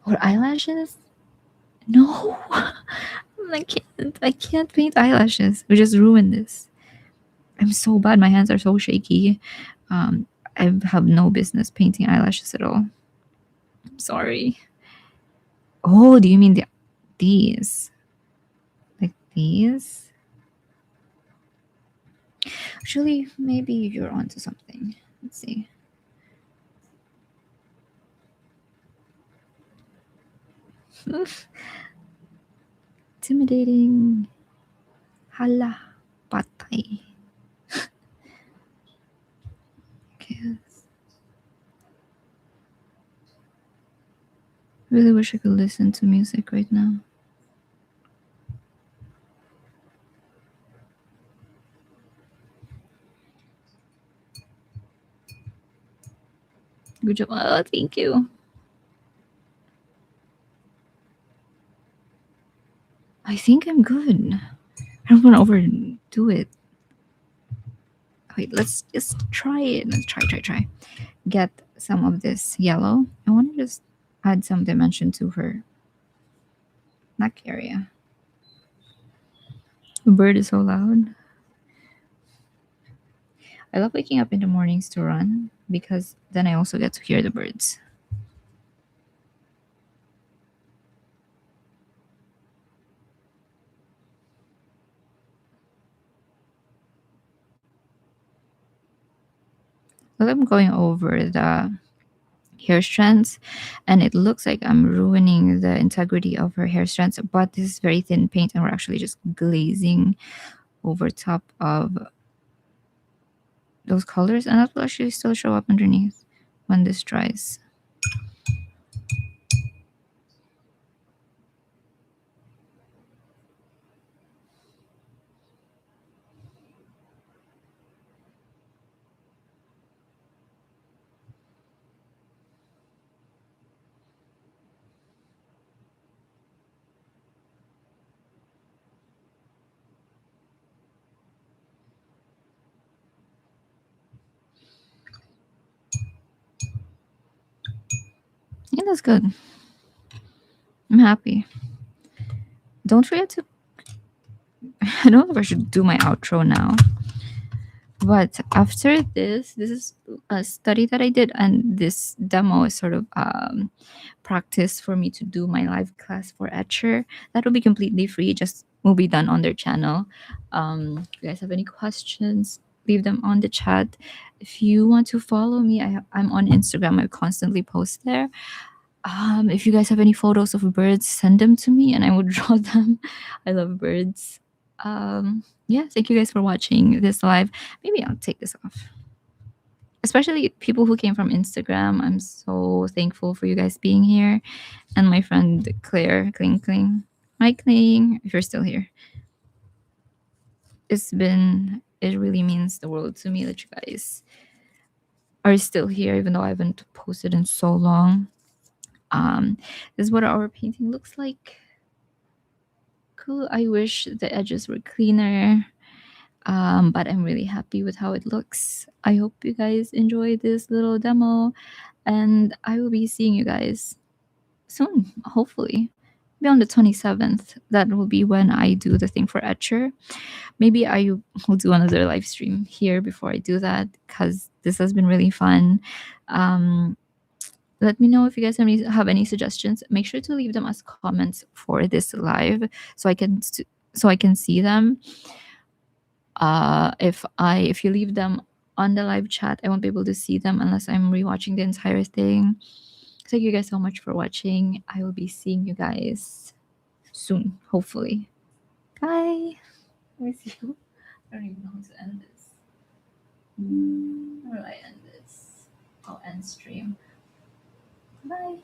Or eyelashes? No. I can't paint eyelashes. We just ruined this. I'm so bad. My hands are so shaky. I have no business painting eyelashes at all. I'm sorry. Oh, do you mean these? Like these? Actually, maybe you're onto something. Let's see. Intimidating. Hala. Patay. Okay. I really wish I could listen to music right now. Good job. Oh, thank you. I think I'm good. I don't want to overdo it. Wait, let's just try it. Let's try. Get some of this yellow. I want to just add some dimension to her neck area. The bird is so loud. I love waking up in the mornings to run because then I also get to hear the birds. Well, I'm going over the hair strands and it looks like I'm ruining the integrity of her hair strands, but this is very thin paint and we're actually just glazing over top of those colors and that will actually still show up underneath when this dries. Yeah, that's good. I'm happy. Don't forget to I don't know if I should do my outro now. But after this is a study that I did, and this demo is sort of practice for me to do my live class for Etcher. That will be completely free, just will be done on their channel. If you guys have any questions, leave them on the chat. If you want to follow me, I'm on Instagram. I constantly post there. If you guys have any photos of birds, send them to me and I will draw them. I love birds. Yeah, thank you guys for watching this live. Maybe I'll take this off. Especially people who came from Instagram. I'm so thankful for you guys being here. And my friend Claire, Kling Kling. Hi Kling, if you're still here. It really means the world to me that you guys are still here, even though I haven't posted in so long. This is what our painting looks like. Cool. I wish the edges were cleaner. But I'm really happy with how it looks. I hope you guys enjoy this little demo, and I will be seeing you guys soon, hopefully. Maybe on the 27th. That will be when I do the thing for Etcher. Maybe I will do another live stream here before I do that because this has been really fun. Let me know if you guys have any suggestions. Make sure to leave them as comments for this live so I can see them. If you leave them on the live chat, I won't be able to see them unless I'm rewatching the entire thing. Thank you guys so much for watching. I will be seeing you guys soon, hopefully. Bye. Let me see. I don't even know how to end this. How do I end this? I'll end stream. Bye.